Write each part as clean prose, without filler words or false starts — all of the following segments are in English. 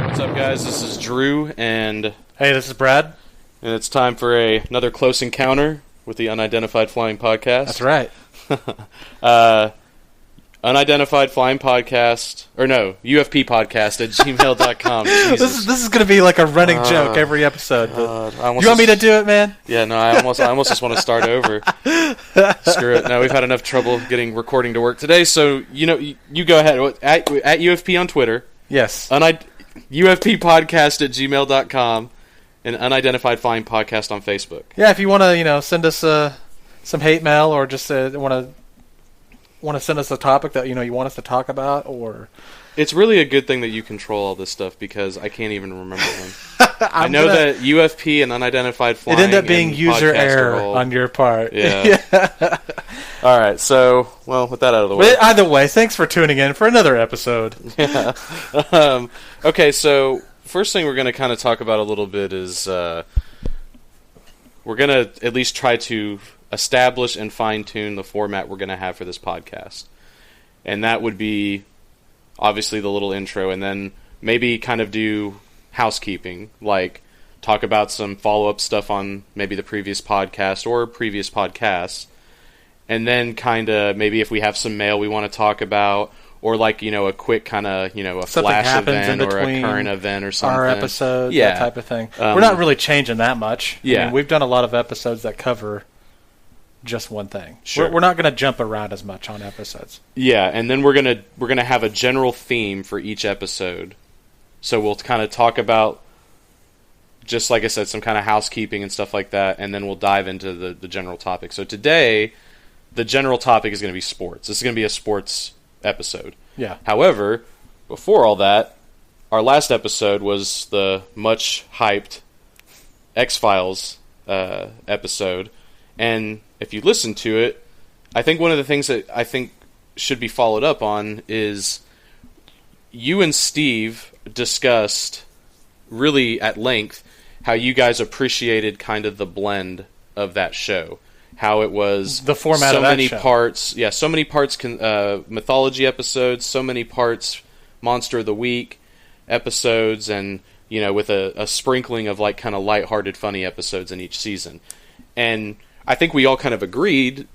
What's up, guys? This is Drue, and Hey, this is Brad. it's time for another close encounter with the Unidentified Flying Podcast. That's right. Unidentified Flying Podcast, or no, UFP Podcast at gmail.com. This is going to be like a running joke every episode. You want me to do it, man? Yeah, no, I almost just want to start over. Screw it. No, we've had enough trouble getting recording to work today, so you go ahead. At UFP on Twitter. Yes. UFP Podcast at gmail.com and Unidentified Flying Podcast on Facebook. Yeah, if you want to, send us some hate mail or just want to send us a topic that you want us to talk about, or it's really a good thing that you control all this stuff because I can't even remember them. I know that UFP and Unidentified Flying. It ended up being user error on your part. Yeah. All right. So, with that out of the way. But either way, thanks for tuning in for another episode. Yeah. Okay. So, first thing we're going to kind of talk about a little bit is we're going to at least try to establish and fine-tune the format we're going to have for this podcast. And that would be obviously the little intro, and then maybe kind of do housekeeping, like talk about some follow-up stuff on maybe the previous podcast or previous podcasts, and then kind of maybe if we have some mail we want to talk about, or like a quick kind of a something flash event or a current event or something. Our episodes, yeah, that type of thing. We're not really changing that much. Yeah, I mean, we've done a lot of episodes that cover just one thing. Sure. We're not going to jump around as much on episodes. Yeah, and then we're gonna have a general theme for each episode. So we'll kind of talk about, just like I said, some kind of housekeeping and stuff like that, and then we'll dive into the general topic. So today, the general topic is going to be sports. This is going to be a sports episode. Yeah. However, before all that, our last episode was the much hyped X-Files episode, and if you listen to it, I think one of the things that I think should be followed up on is you and Steve discussed really at length how you guys appreciated kind of the blend of that show, how it was the format so of that many show. parts, so many parts mythology episodes, so many parts Monster of the Week episodes, and with a sprinkling of like kind of lighthearted, funny episodes in each season. And I think we all kind of agreed,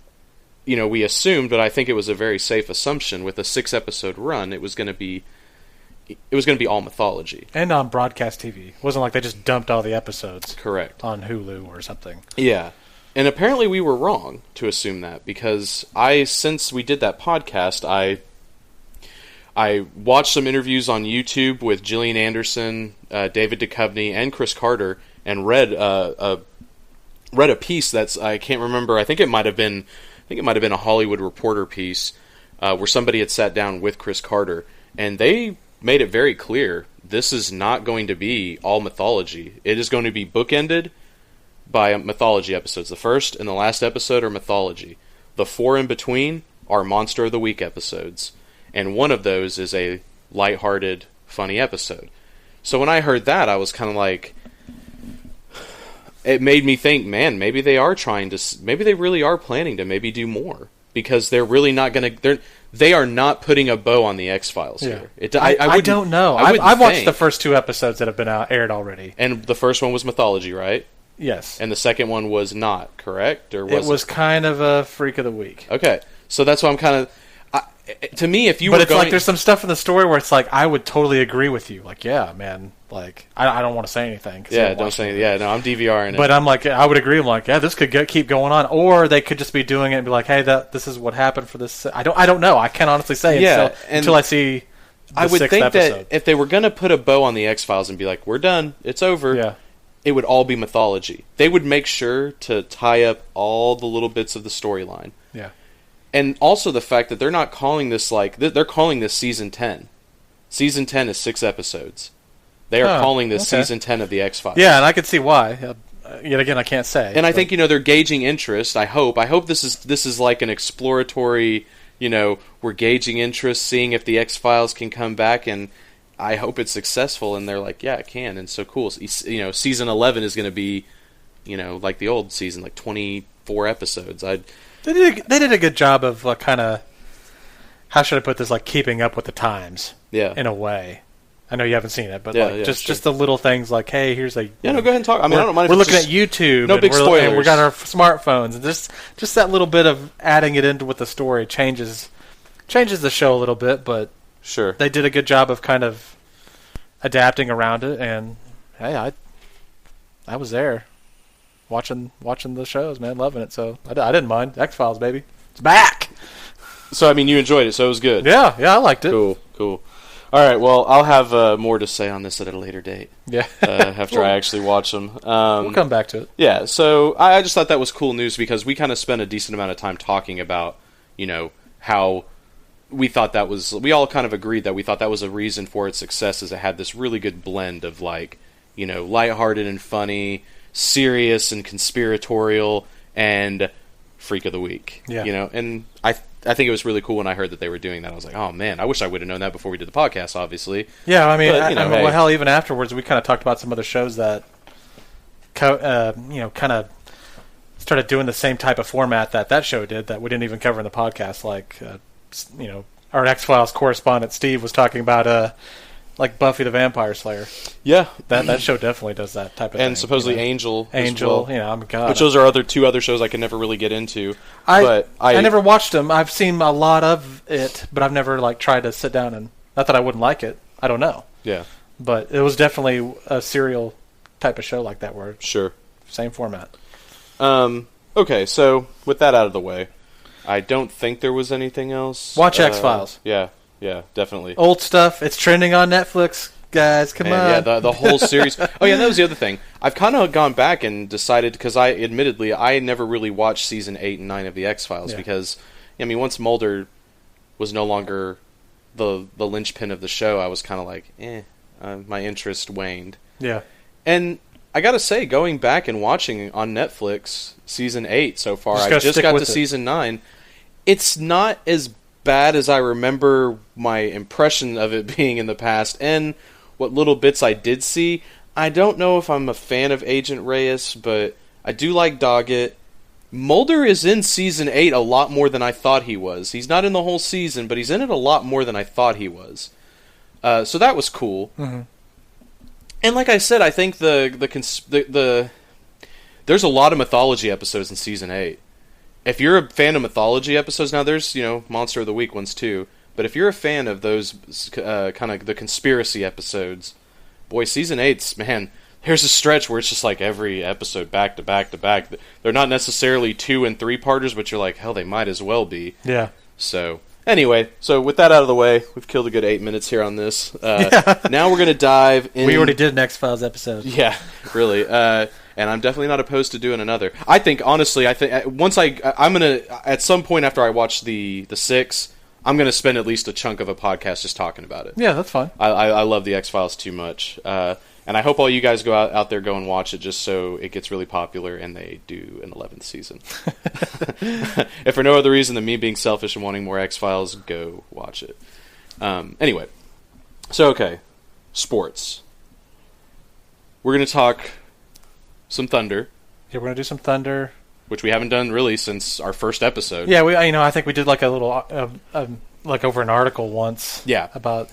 we assumed, but I think it was a very safe assumption with a 6-episode run, it was going to be all mythology. And on broadcast TV. It wasn't like they just dumped all the episodes. Correct. On Hulu or something. Yeah. And apparently we were wrong to assume that, because since we did that podcast, I watched some interviews on YouTube with Gillian Anderson, David Duchovny, and Chris Carter, and read a piece I can't remember. I think it might have been a Hollywood Reporter piece where somebody had sat down with Chris Carter, and they made it very clear this is not going to be all mythology. It is going to be bookended by mythology episodes. The first and the last episode are mythology. The 4 in between are Monster of the Week episodes, and one of those is a lighthearted, funny episode. So when I heard that, I was kind of like, it made me think, man, maybe they really are planning to maybe do more, because they're really not going to. They are not putting a bow on the X-Files here. I don't know. I've watched the first 2 episodes that have been aired already. And the first one was mythology, right? Yes. And the second one was not, correct? Or was it was kind of a freak of the week. Okay. So that's why I'm kind of... to me, if you were But it's like there's some stuff in the story where it's like, I would totally agree with you. Like, yeah, man. Like, I don't want to say anything. Yeah, don't say anything. Yeah, no, I'm DVRing it. But I'm like, I would agree. I'm like, yeah, this could keep going on. Or they could just be doing it and be like, hey, this is what happened for this. I don't know. I can't honestly say until I see the I would 6th think episode. that if they were going to put a bow on the X-Files and be like, we're done, it's over, it would all be mythology. They would make sure to tie up all the little bits of the storyline. Yeah. And also the fact that they're not calling this they're calling this Season 10. Season 10 is 6 episodes. They are calling this Season 10 of the X-Files. Yeah, and I could see why. Yet again, I can't say. And I think, they're gauging interest. I hope this is like an exploratory, we're gauging interest, seeing if the X-Files can come back, and I hope it's successful. And they're like, yeah, it can. And so cool. Season 11 is going to be, like the old season, like 24 episodes. They did a good job of kind of, how should I put this, like keeping up with the times. Yeah. In a way. I know you haven't seen it, but just the little things like, hey, here's a... Yeah, no, go ahead and talk. I mean, I don't mind if we're looking at YouTube. No big spoilers. And we got our smartphones. And just that little bit of adding it into with the story changes the show a little bit, but sure, they did a good job of kind of adapting around it. And, hey, I was there watching the shows, man, loving it. So I didn't mind. X-Files, baby. It's back! So, I mean, you enjoyed it, so it was good. Yeah, I liked it. Cool. All right, well, I'll have more to say on this at a later date. Yeah. After I actually watch them. We'll come back to it. Yeah, so I just thought that was cool news because we kind of spent a decent amount of time talking about, how we thought that was... We all kind of agreed that we thought that was a reason for its success, is it had this really good blend of, lighthearted and funny, serious and conspiratorial, and freak of the week. Yeah. And I think it was really cool when I heard that they were doing that. I was like, oh, man, I wish I would have known that before we did the podcast, obviously. Yeah, I mean, well, hell, even afterwards, we kind of talked about some other shows that, kind of started doing the same type of format that show did that we didn't even cover in the podcast. Like, our X-Files correspondent, Steve, was talking about, like Buffy the Vampire Slayer. Yeah. That show definitely does that type of thing. And supposedly Angel. Angel, God. Which those are two other shows I can never really get into. I never watched them. I've seen a lot of it, but I've never tried to sit down and... Not that I wouldn't like it. I don't know. Yeah. But it was definitely a serial type of show like that where... Sure. Same format. Okay, so with that out of the way, I don't think there was anything else. Watch X-Files. Yeah, definitely. Old stuff. It's trending on Netflix, guys. Come on. Yeah, the whole series. Oh, yeah, that was the other thing. I've kind of gone back and decided, because I never really watched season 8 and 9 of the X-Files because, once Mulder was no longer the linchpin of the show, I was kind of like, my interest waned. Yeah. And I gotta say, going back and watching on Netflix season 8 so far, I just got to season 9, it's not as bad as I remember my impression of it being in the past, and what little bits I did see. I don't know if I'm a fan of Agent Reyes, but I do like Doggett. Mulder is in season 8 a lot more than I thought he was. He's not in the whole season, but he's in it a lot more than I thought he was. So that was cool. Mm-hmm. And like I said, I think the there's a lot of mythology episodes in season 8. If you're a fan of mythology episodes, now there's, Monster of the Week ones too, but if you're a fan of those kind of the conspiracy episodes, boy, season 8's, man, there's a stretch where it's just like every episode back to back to back. They're not necessarily 2 and 3 parters, but you're like, hell, they might as well be. Yeah. So, anyway, with that out of the way, we've killed a good 8 minutes here on this. Now we're going to dive in. We already did an X-Files episode. Yeah, really. And I'm definitely not opposed to doing another. I think, honestly, once I'm going to, at some point after I watch the 6, I'm going to spend at least a chunk of a podcast just talking about it. Yeah, that's fine. I love the X-Files too much. And I hope all you guys go out there, go and watch it just so it gets really popular and they do an 11th season. If for no other reason than me being selfish and wanting more X-Files, go watch it. Anyway, so okay, sports. We're going to talk some Thunder. Yeah, we're going to do some Thunder. Which we haven't done really since our first episode. Yeah, I think we did like a little, over an article once. Yeah. But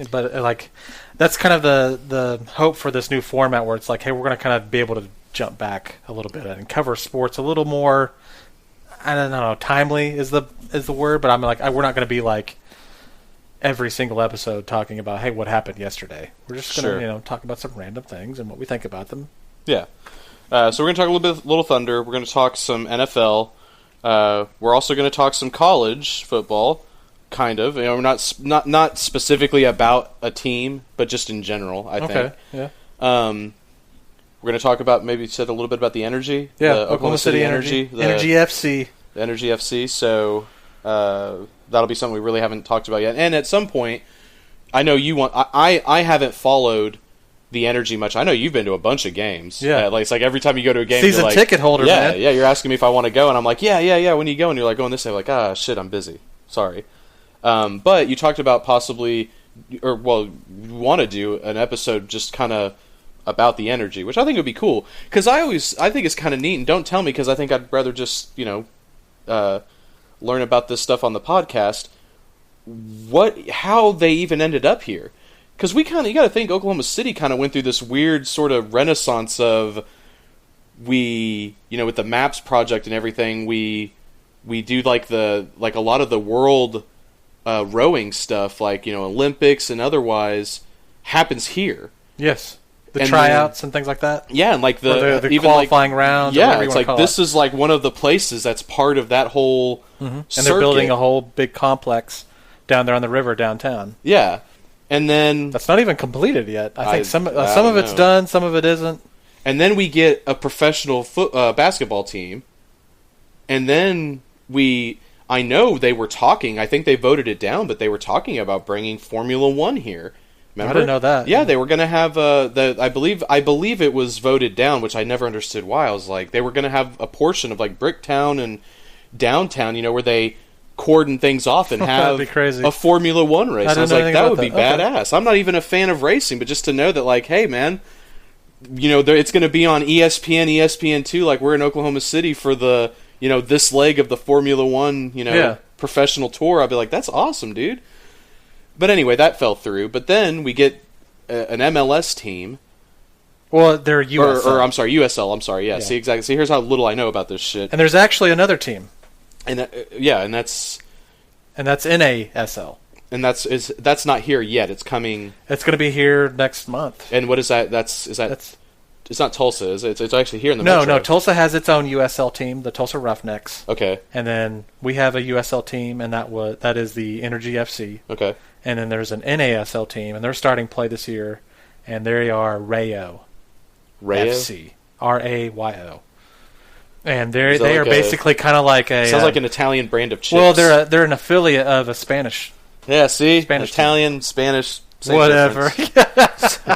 that's kind of the hope for this new format where it's like, hey, we're going to kind of be able to jump back a little bit and cover sports a little more, I don't know, timely is the word, but I'm like, we're not going to be like every single episode talking about, hey, what happened yesterday. We're just going to, talk about some random things and what we think about them. Yeah. So we're going to talk a little Thunder. We're going to talk some NFL. We're also going to talk some college football, kind of. We're not specifically about a team, but just in general, I think. Okay, yeah. We're going to talk about, maybe you said a little bit about the Energy. Yeah, the Oklahoma City Energy. Energy FC. The Energy FC. So that'll be something we really haven't talked about yet. And at some point, I know you want... I haven't followed the Energy much. I know you've been to a bunch of games. Yeah. It's like every time you go to a game, season you're like, ticket holder, yeah, man. Yeah, you're asking me if I want to go, and I'm like, yeah, when you go, and you're like, going this way, like, shit, I'm busy. Sorry. But you talked about possibly, you want to do an episode just kind of about the Energy, which I think would be cool. Because I think it's kind of neat, and don't tell me, because I think I'd rather just, learn about this stuff on the podcast. How they even ended up here. Because you got to think Oklahoma City kind of went through this weird sort of renaissance of with the Maps project and everything, we do like a lot of the world rowing stuff, like, Olympics and otherwise happens here. Yes. The tryouts and things like that. Yeah, and like the even qualifying rounds. Yeah, it's like this is like one of the places that's part of that whole and they're building a whole big complex down there on the river downtown. Yeah. And then that's not even completed yet. I think some of it's done, some of it isn't. And then we get a professional basketball team. And then I know they were talking, I think they voted it down, but they were talking about bringing Formula 1 here. Remember? I didn't know that. Yeah, they were going to have I believe it was voted down, which I never understood why. I was like, they were going to have a portion of like Bricktown and downtown, where they cordon things off and have a Formula 1 race. I was like, that would be badass. I'm not even a fan of racing, but just to know that, like, hey, man, it's going to be on ESPN, ESPN2, like we're in Oklahoma City for the, this leg of the Formula 1, professional tour. I'd be like, that's awesome, dude. But anyway, that fell through. But then we get an MLS team. Well, they're USL. Or I'm sorry, USL. I'm sorry. Yeah. See, exactly. See, here's how little I know about this shit. And there's actually another team. And that's NASL. And that's not here yet. It's coming. It's going to be here next month. And what is that? It's not Tulsa, is it? It's actually here in the Metro. No. Tulsa has its own USL team, the Tulsa Roughnecks. Okay. And then we have a USL team, and that is the Energy FC. Okay. And then there's an NASL team, and they're starting play this year, and they are Rayo FC, RAYO. And they are basically kind of like a sounds like an Italian brand of chips. Well, they're an affiliate of a Spanish. Yeah, see, Spanish Italian, team. Spanish, whatever,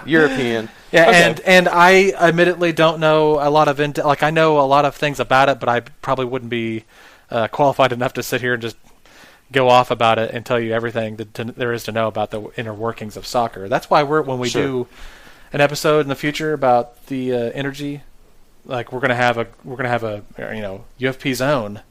European. Yeah, okay. and I admittedly don't know a lot of I know a lot of things about it, but I probably wouldn't be qualified enough to sit here and just go off about it and tell you everything that there is to know about the inner workings of soccer. That's why when we do an episode in the future about the energy, like we're gonna have a UFP's own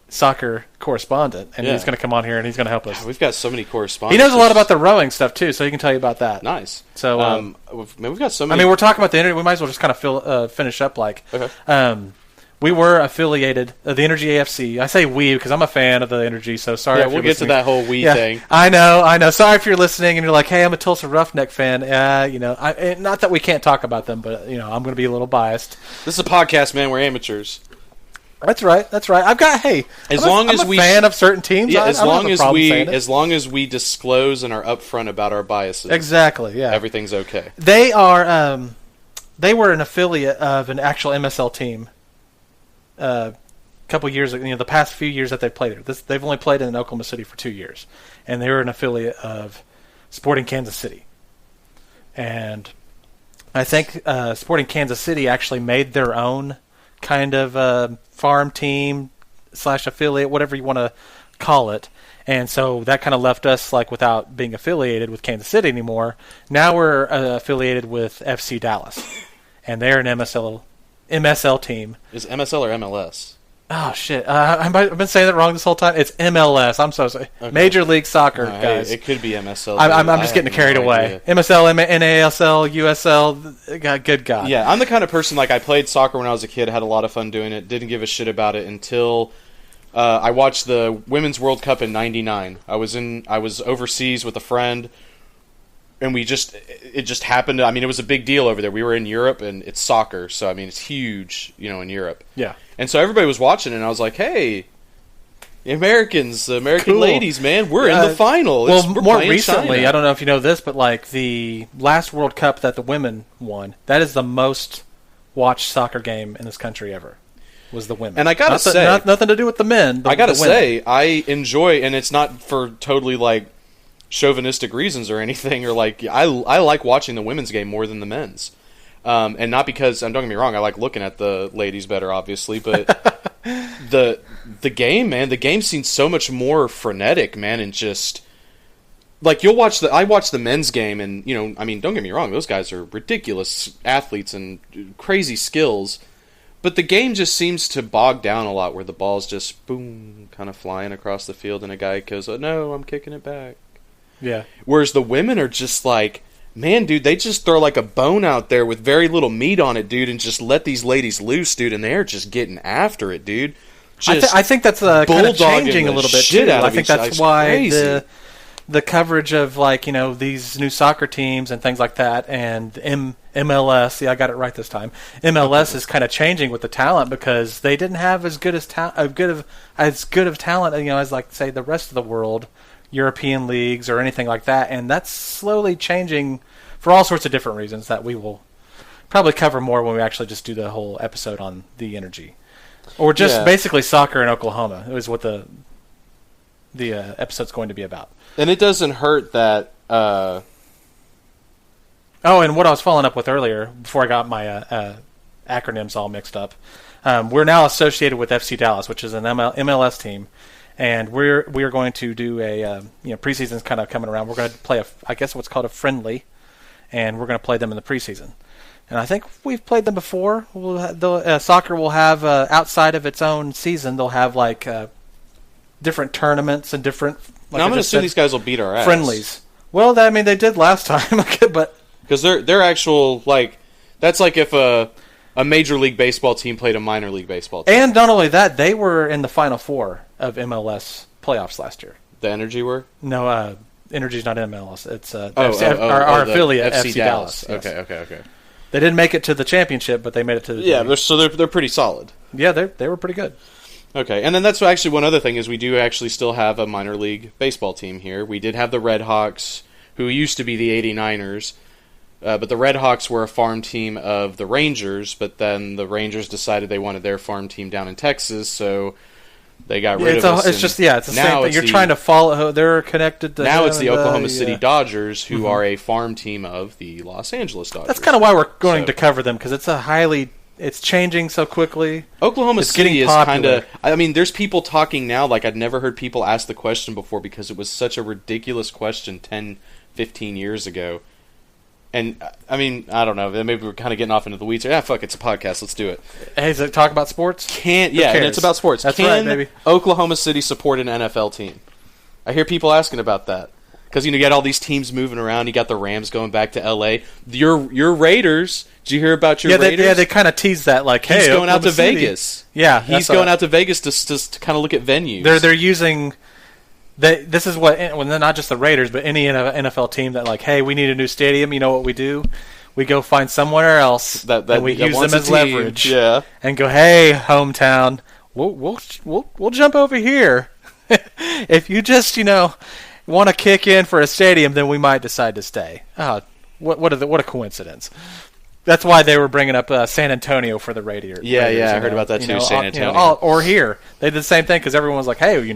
soccer correspondent, and he's gonna come on here and he's gonna help us. We've got so many correspondents. He knows a lot about the rowing stuff too, so he can tell you about that. Nice. So we've got so many. I mean, we're talking about the energy. We might as well just kind of finish up like. Okay. We were affiliated, the Energy AFC. I say we because I'm a fan of the Energy, so sorry if you're listening. We'll get to that whole we thing. I know. Sorry if you're listening and you're like, hey, I'm a Tulsa Roughneck fan. Not that we can't talk about them, but, I'm going to be a little biased. This is a podcast, man. We're amateurs. That's right. I'm a fan of certain teams. Yeah, as long as we disclose and are upfront about our biases. Exactly, yeah. Everything's okay. They are, they were an affiliate of an actual MSL team. Couple years, the past few years that they've played it. They've only played in Oklahoma City for 2 years, and they were an affiliate of Sporting Kansas City. And I think Sporting Kansas City actually made their own kind of farm team / affiliate, whatever you want to call it. And so that kind of left us like without being affiliated with Kansas City anymore. Now we're affiliated with FC Dallas, and they're an MSL team. Is MSL or MLS? Oh, shit. I've been saying that wrong this whole time. It's MLS. I'm so sorry. Okay. Major League Soccer, guys. Hey, it could be MSL. I'm just getting carried away. MSL, NASL, USL. Good God. Yeah, I'm the kind of person, like, I played soccer when I was a kid, had a lot of fun doing it, didn't give a shit about it until I watched the Women's World Cup in '99. I was overseas with a friend, and it just happened. I mean, it was a big deal over there. We were in Europe, and it's soccer, so I mean, it's huge, in Europe. Yeah. And so everybody was watching, and I was like, "Hey, the American cool. ladies, man, we're in the final." Well, more recently, China. I don't know if you know this, but like the last World Cup that the women won, that is the most watched soccer game in this country ever. Was the women. And I gotta say, nothing to do with the men. I gotta say, I enjoy, and it's not for totally like chauvinistic reasons or anything, or like I like watching the women's game more than the men's, and not because, and don't get me wrong, I like looking at the ladies better, obviously, but the game, man, the game seems so much more frenetic, man, and just like I watch the men's game, and I mean, don't get me wrong, those guys are ridiculous athletes and crazy skills. But the game just seems to bog down a lot, where the ball's just boom, kind of flying across the field, and a guy goes, "Oh no, I'm kicking it back." Yeah. Whereas the women are just like, man, dude, they just throw like a bone out there with very little meat on it, dude, and just let these ladies loose, dude, and they're just getting after it, dude. I think that's kind of changing a little bit too. I think that's why the coverage of like, you know, these new soccer teams and things like that, and MLS. Yeah, I got it right this time. MLS is kind of changing with the talent because they didn't have as good of talent, you know, as like say the rest of the world, European leagues or anything like that, and that's slowly changing for all sorts of different reasons that we will probably cover more when we actually just do the whole episode on the energy. Or just basically soccer in Oklahoma is what the episode's going to be about. And it doesn't hurt that... Oh, and what I was following up with earlier, before I got my acronyms all mixed up, we're now associated with FC Dallas, which is an MLS team, and we are going to do a preseason's kind of coming around. We're going to play I guess what's called a friendly, and we're going to play them in the preseason. And I think we've played them before. Soccer will have, outside of its own season, they'll have like different tournaments and different... Like now I'm going to assume these guys will beat our ass. Friendlies. Well, they did last time, but... Because they're actual, like... That's like if a Major League Baseball team played a minor league baseball team. And not only that, they were in the Final Four of MLS playoffs last year. The Energy were? No, Energy's not in MLS. It's our affiliate, FC Dallas. Yes. Okay. They didn't make it to the championship, but they made it to the... Yeah, they're pretty solid. Yeah, they were pretty good. Okay, and then that's actually one other thing is we do actually still have a minor league baseball team here. We did have the Red Hawks, who used to be the 89ers, but the Red Hawks were a farm team of the Rangers, but then the Rangers decided they wanted their farm team down in Texas, so they got rid of us. It's the same thing. You're trying to follow... They're connected to... Now it's the Oklahoma City Dodgers, who are a farm team of the Los Angeles Dodgers. That's kind of why we're going to cover them, because it's changing so quickly. Oklahoma City is kind of... I mean, there's people talking now like I'd never heard people ask the question before because it was such a ridiculous question 10, 15 years ago. And, I mean, I don't know. Maybe we're kind of getting off into the weeds. Yeah, fuck, it's a podcast. Let's do it. Hey, does it talk about sports? And it's about sports. That's right, baby. Oklahoma City support an NFL team? I hear people asking about that. Because, you got all these teams moving around. You got the Rams going back to L.A. Your Raiders... Did you hear about your Raiders? They kind of tease that, like, hey, he's going out to City. Vegas. Yeah, he's going out to Vegas to kind of look at venues. They're using. This is what, well, not just the Raiders, but any NFL team that, like, hey, we need a new stadium. You know what we do? We go find somewhere else and we use them as leverage. Yeah. And go, hey, hometown, we'll jump over here. If you just want to kick in for a stadium, then we might decide to stay. What a coincidence. That's why they were bringing up San Antonio for the Raiders. Yeah, I heard about that too. San Antonio, or here they did the same thing because everyone was like, "Hey,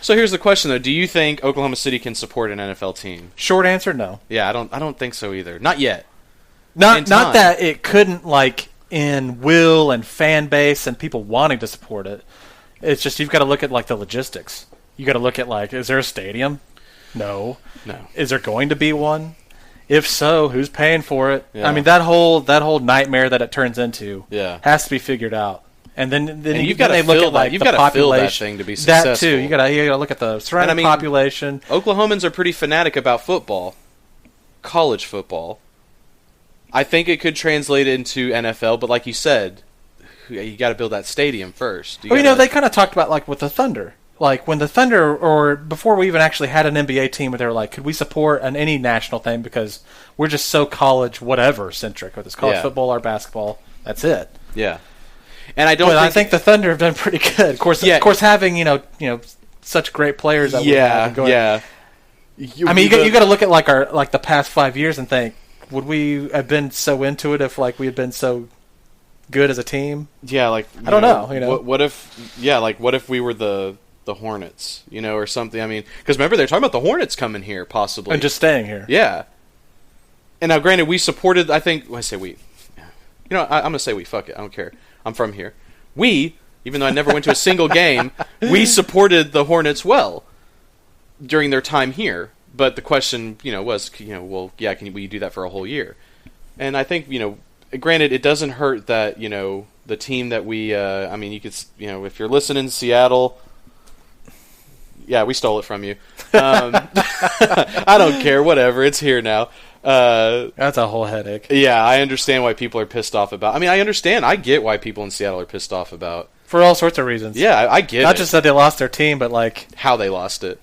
So here's the question though: do you think Oklahoma City can support an NFL team? Short answer: no. Yeah, I don't think so either. Not yet. Not that it couldn't, like, in will and fan base and people wanting to support it. It's just you've got to look at, like, the logistics. You got to look at, like, is there a stadium? No. Is there going to be one? If so, who's paying for it? Yeah. I mean, that whole nightmare that it turns into has to be figured out. And then you've got to look at, like, you've got to fill that thing to be successful. That too. You got to look at the surrounding population. Oklahomans are pretty fanatic about football, college football. I think it could translate into NFL, but like you said, you got to build that stadium first. They kind of talked about, like, with the Thunder. Like, when the Thunder, or before we even actually had an NBA team, where they were like, could we support any national thing because we're just so college whatever centric, whether it's college football or basketball, that's it. Yeah. And I think the Thunder have done pretty good. Of course, having such great players that we have. You got to look at the past 5 years and think, would we have been so into it if, like, we had been so good as a team? Yeah, like, I don't know. What if we were the Hornets, or something? I mean, because remember they're talking about the Hornets coming here possibly and just staying here. Yeah. And now, granted, we supported. I think I say we. I'm gonna say we. Fuck it. I don't care. I'm from here. We, even though I never went to a single game, we supported the Hornets well during their time here. But the question, was, will you do that for a whole year? And I think, granted, it doesn't hurt that, the team that we, you could, if you're listening in Seattle, Yeah, we stole it from you. I don't care. Whatever. It's here now. That's a whole headache. Yeah, I understand why people are pissed off about. I mean, I get why people in Seattle are pissed off about. For all sorts of reasons. Yeah, I get it. Not just that they lost their team, but like how they lost it.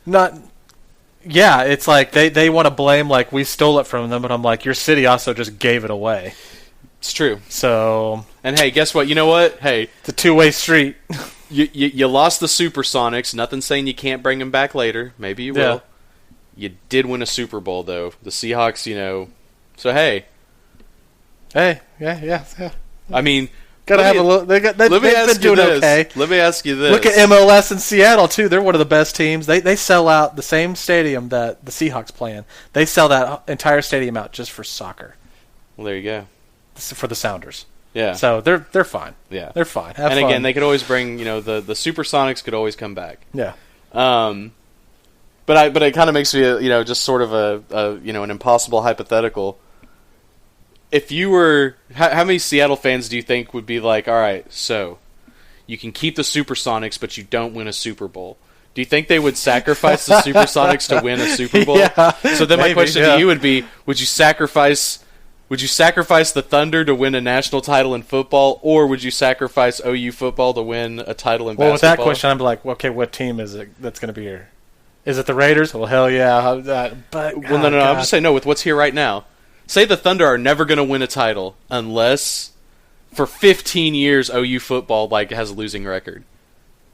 Yeah, it's like they want to blame like we stole it from them, but I'm like, your city also just gave it away. It's true. So, and hey, guess what? You know what? Hey, it's a two-way street. you lost the Supersonics. Nothing saying you can't bring them back later. Maybe you will. You did win a Super Bowl, though. The Seahawks, So hey. Yeah. I mean, gotta have a little. They've been doing okay. Let me ask you this. Look at MLS in Seattle too. They're one of the best teams. They sell out the same stadium that the Seahawks play in. They sell that entire stadium out just for soccer. Well, there you go. For the Sounders. Yeah. So they're fine. Yeah. They're fine. Have fun. Again, they could always bring, the Supersonics could always come back. Yeah. But it kind of makes me, just sort of an impossible hypothetical. If you were, how many Seattle fans do you think would be like, all right, so you can keep the Supersonics, but you don't win a Super Bowl? Do you think they would sacrifice the Supersonics to win a Super Bowl? Yeah, so then my question to you would be, would you sacrifice the Thunder to win a national title in football, or would you sacrifice OU football to win a title in basketball? Well, with that question, I'm like, okay, what team is it that's going to be here? Is it the Raiders? Well, hell yeah. No. I'm just saying, no, with what's here right now. Say the Thunder are never going to win a title unless for 15 years OU football has a losing record.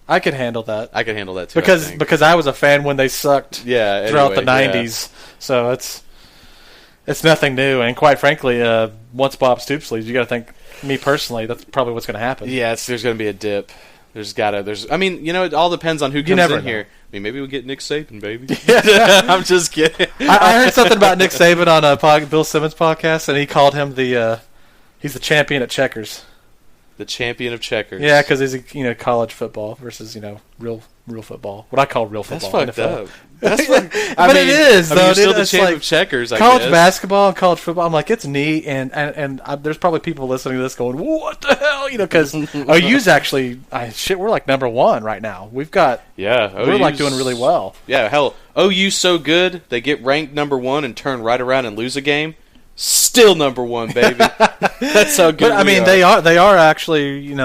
I could handle that. I could handle that too. Because I was a fan when they sucked throughout the 90s. Yeah. So it's nothing new. And quite frankly, once Bob Stoops leaves, you got to think, me personally, that's probably what's going to happen. Yeah, there's going to be a dip. It all depends on who comes in here. I mean, maybe we'll get Nick Saban, baby. I'm just kidding. I heard something about Nick Saban on Bill Simmons' podcast, and he called him he's the champion at checkers. The champion of checkers. Yeah, because he's college football versus real football. What I call real football. That's fucked up. But it is though. You're still the champion of checkers. College basketball and college football. I'm like, it's neat, and there's probably people listening to this going, "What the hell?" Because OU's actually we're like number one right now. We've got we're like doing really well. Yeah, hell, OU's so good they get ranked number one and turn right around and lose a game. Still number one, baby. That's how good. But they are actually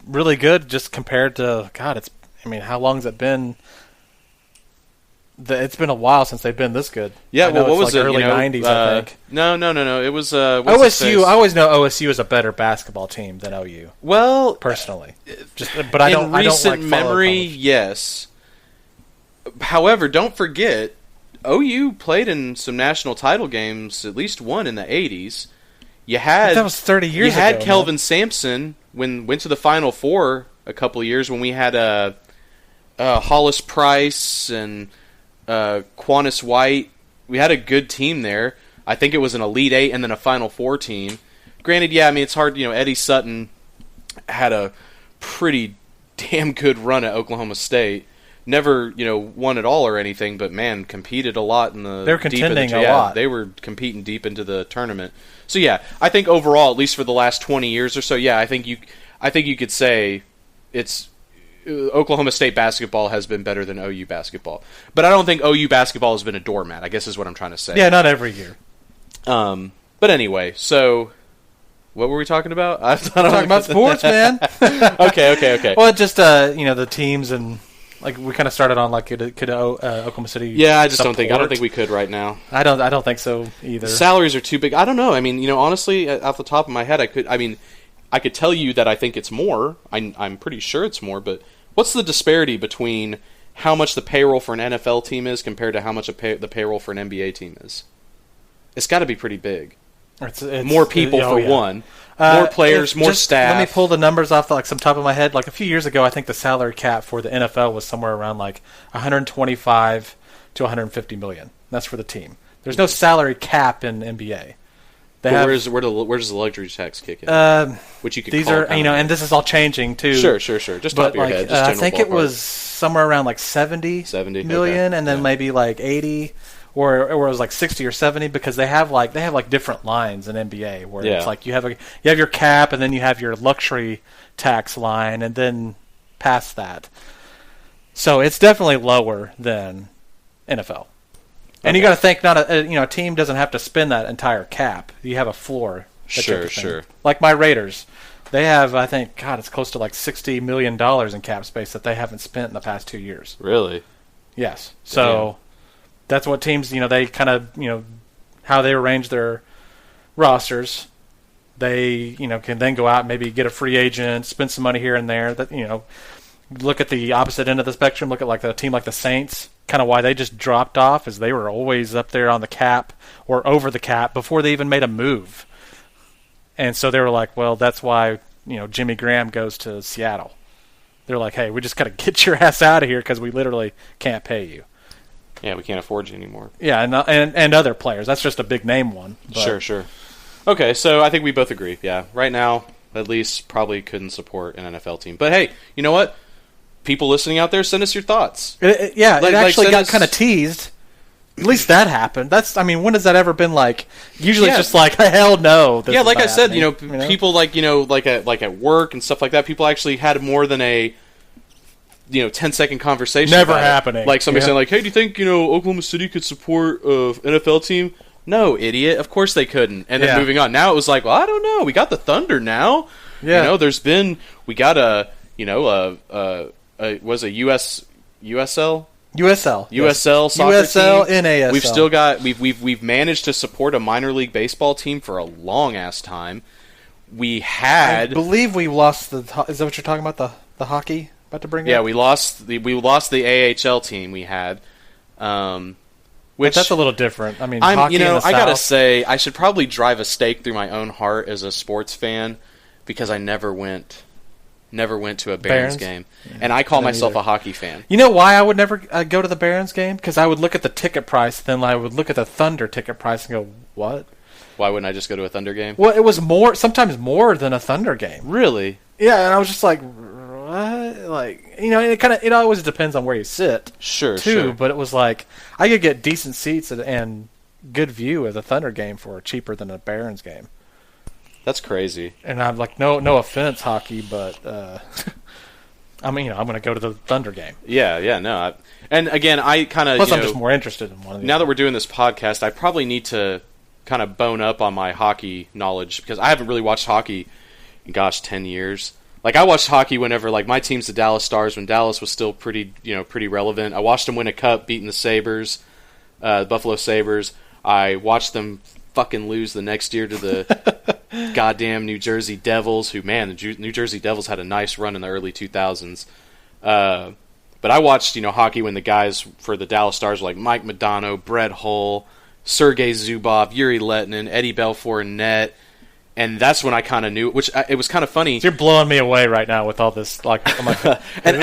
really good just compared to God. How long has it been? It's been a while since they've been this good. Yeah, well, what was it? Early 90s, I think. No. It was OSU. I always know OSU is a better basketball team than OU. Well, personally, but I don't. In recent I don't memory, yes. However, don't forget, OU played in some national title games, at least one in the 80s. That was 30 years ago. You had Kelvin Sampson went to the Final Four a couple of years when we had Hollis Price and Quantus White. We had a good team there. I think it was an Elite Eight and then a Final Four team. Granted, it's hard. Eddie Sutton had a pretty damn good run at Oklahoma State. Never, won it all or anything, but man, competed a lot in the. They're contending a lot. They were competing deep into the tournament. So I think overall, at least for the last 20 years or so, I think you could say it's Oklahoma State basketball has been better than OU basketball. But I don't think OU basketball has been a doormat, I guess is what I'm trying to say. Yeah, not every year. But anyway, so what were we talking about? I'm talking about sports, man. Okay. Well, just the teams and we kind of started on could Oklahoma City. Yeah, I don't think we could right now. I don't think so either. The salaries are too big. I don't know. I mean, honestly, off the top of my head, I could tell you that I think it's more. I'm pretty sure it's more, but what's the disparity between how much the payroll for an NFL team is compared to how much the payroll for an NBA team is? It's got to be pretty big. It's more people for one. More players, more staff. Let me pull the numbers off some top of my head. A few years ago, I think the salary cap for the NFL was somewhere around 125 to 150 million. That's for the team. There's no salary cap in NBA. Where does the luxury tax kick in? Which you could these are and this is all changing too. Sure. Just top of your head. Just I think it was somewhere around 70 million, and then maybe 80. Or it was 60 or 70 because they have different lines in NBA where it's you have your cap and then you have your luxury tax line and then past that. So it's definitely lower than NFL. And you got to think, not a team doesn't have to spend that entire cap. You have a floor. Sure. Like my Raiders, they have, I think, God, it's close to like $60 million in cap space that they haven't spent in the past 2 years. Really? Yes. So that's what teams, they kind of, how they arrange their rosters. They, can then go out and maybe get a free agent, spend some money here and there. That, look at the opposite end of the spectrum. Look at like a team like the Saints. Kind of why they just dropped off is they were always up there on the cap or over the cap before they even made a move. And so they were like, well, that's why, Jimmy Graham goes to Seattle. They're like, hey, we just got to get your ass out of here because we literally can't pay you. Yeah, we can't afford you anymore. Yeah, and other players. That's just a big name one. But. Sure. Okay, so I think we both agree. Yeah, right now, at least, probably couldn't support an NFL team. But hey, you know what? People listening out there, send us your thoughts. It actually got kind of teased. At least that happened. When has that ever been like? Usually it's just like, hell no. Yeah, like I said, people like at work and stuff like that, people actually had more than a 10-second conversation. Never happening. Like somebody saying like, hey, do you think, Oklahoma City could support an NFL team? No, idiot. Of course they couldn't. And then moving on. Now it was like, well, I don't know. We got the Thunder now. Yeah. We got was a USL soccer USL team. NASL. We've still got we've managed to support a minor league baseball team for a long ass time. I believe we lost is that what you're talking about, the hockey about to bring up? Yeah, we lost the AHL team we had. Which that's a little different. Hockey in the South. I gotta say, I should probably drive a stake through my own heart as a sports fan because I never went to a Barons game, and I call myself a hockey fan. You know why I would never go to the Barons game? Because I would look at the ticket price, then I would look at the Thunder ticket price and go, "What? Why wouldn't I just go to a Thunder game?" Well, it was sometimes more than a Thunder game. Really? Yeah, and I was just like, what? Like, it always depends on where you sit. Sure. But it was like I could get decent seats and good view at a Thunder game for cheaper than a Barons game. That's crazy. And I'm like, no offense, hockey, but I'm going to go to the Thunder game. Yeah, no. And again, I kind of plus I'm just more interested in one of these. Now that we're doing this podcast, I probably need to kind of bone up on my hockey knowledge because I haven't really watched hockey in 10 years. Like I watched hockey whenever my team's the Dallas Stars when Dallas was still pretty relevant. I watched them win a cup, beating the Sabres, Buffalo Sabres. I watched them fucking lose the next year to the goddamn New Jersey Devils, who, man, the New Jersey Devils had a nice run in the early 2000s. But I watched, hockey when the guys for the Dallas Stars were like Mike Modano, Brett Hull, Sergei Zubov, Yuri Letnin, Eddie Belfour in net. And that's when I kind of knew, it was kind of funny. So you're blowing me away right now with all this. Like, I'm like, and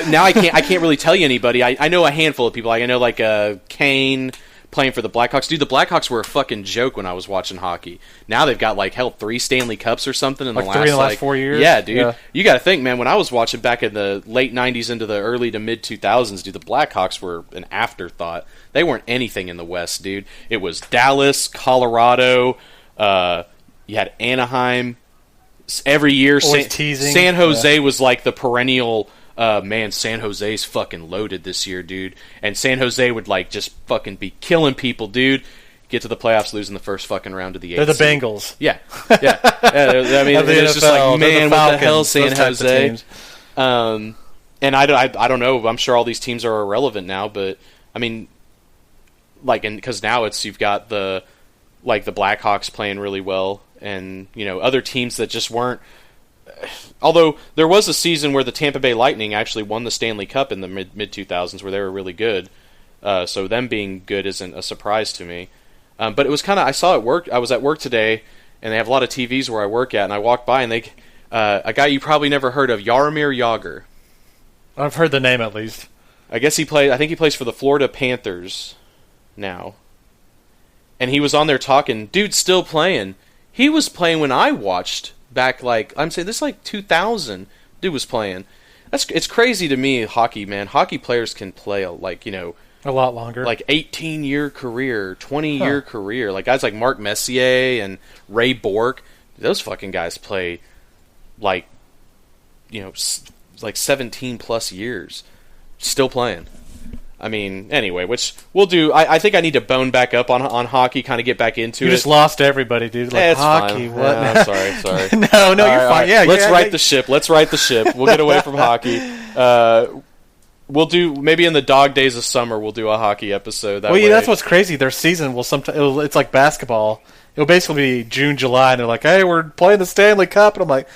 now I can't really tell you anybody. I know a handful of people. I know Kane playing for the Blackhawks. Dude, the Blackhawks were a fucking joke when I was watching hockey. Now they've got 3 Stanley Cups or something in the last 3 in the last 4 years. Yeah, dude. Yeah. You got to think, man. When I was watching back in the late '90s into the early to mid 2000s, dude, the Blackhawks were an afterthought. They weren't anything in the West, dude. It was Dallas, Colorado. You had Anaheim. Every year, San Jose was like the perennial. Man, San Jose's fucking loaded this year, dude. And San Jose would just fucking be killing people, dude. Get to the playoffs, losing the first fucking round of the 8th. They're the Bengals. Yeah. It's just like, man, what the hell, San Jose? And I don't know. I'm sure all these teams are irrelevant now, but because now you've got the Blackhawks playing really well, and other teams that just weren't. Although there was a season where the Tampa Bay Lightning actually won the Stanley Cup in the mid 2000s, where they were really good. So them being good isn't a surprise to me. But it was kind of, I saw it work. I was at work today, and they have a lot of TVs where I work at, and I walked by, and a guy you probably never heard of, Jaromir Jagr. I've heard the name at least. I think he plays for the Florida Panthers now. And he was on there talking. Dude's still playing. He was playing when I watched back, I'm saying this is 2000. Dude was playing. It's crazy to me, hockey, man. Hockey players can play a lot longer. 18-year career, 20-year career. Guys like Mark Messier and Ray Bourque, those fucking guys play 17 plus years. still playing. I mean, anyway, which we'll do. I think I need to bone back up on hockey, kind of get back into it. You just lost everybody, dude. Like, it's hockey, fine. what? Yeah, sorry. No, you're fine. Yeah, let's right the ship. Let's right the ship. We'll get away from hockey. We'll do, maybe in the dog days of summer, we'll do a hocky episode. That way. That's what's crazy. Their season will sometimes, it's like basketball. It'll basically be June, July, and they're like, hey, we're playing the Stanley Cup. And I'm like,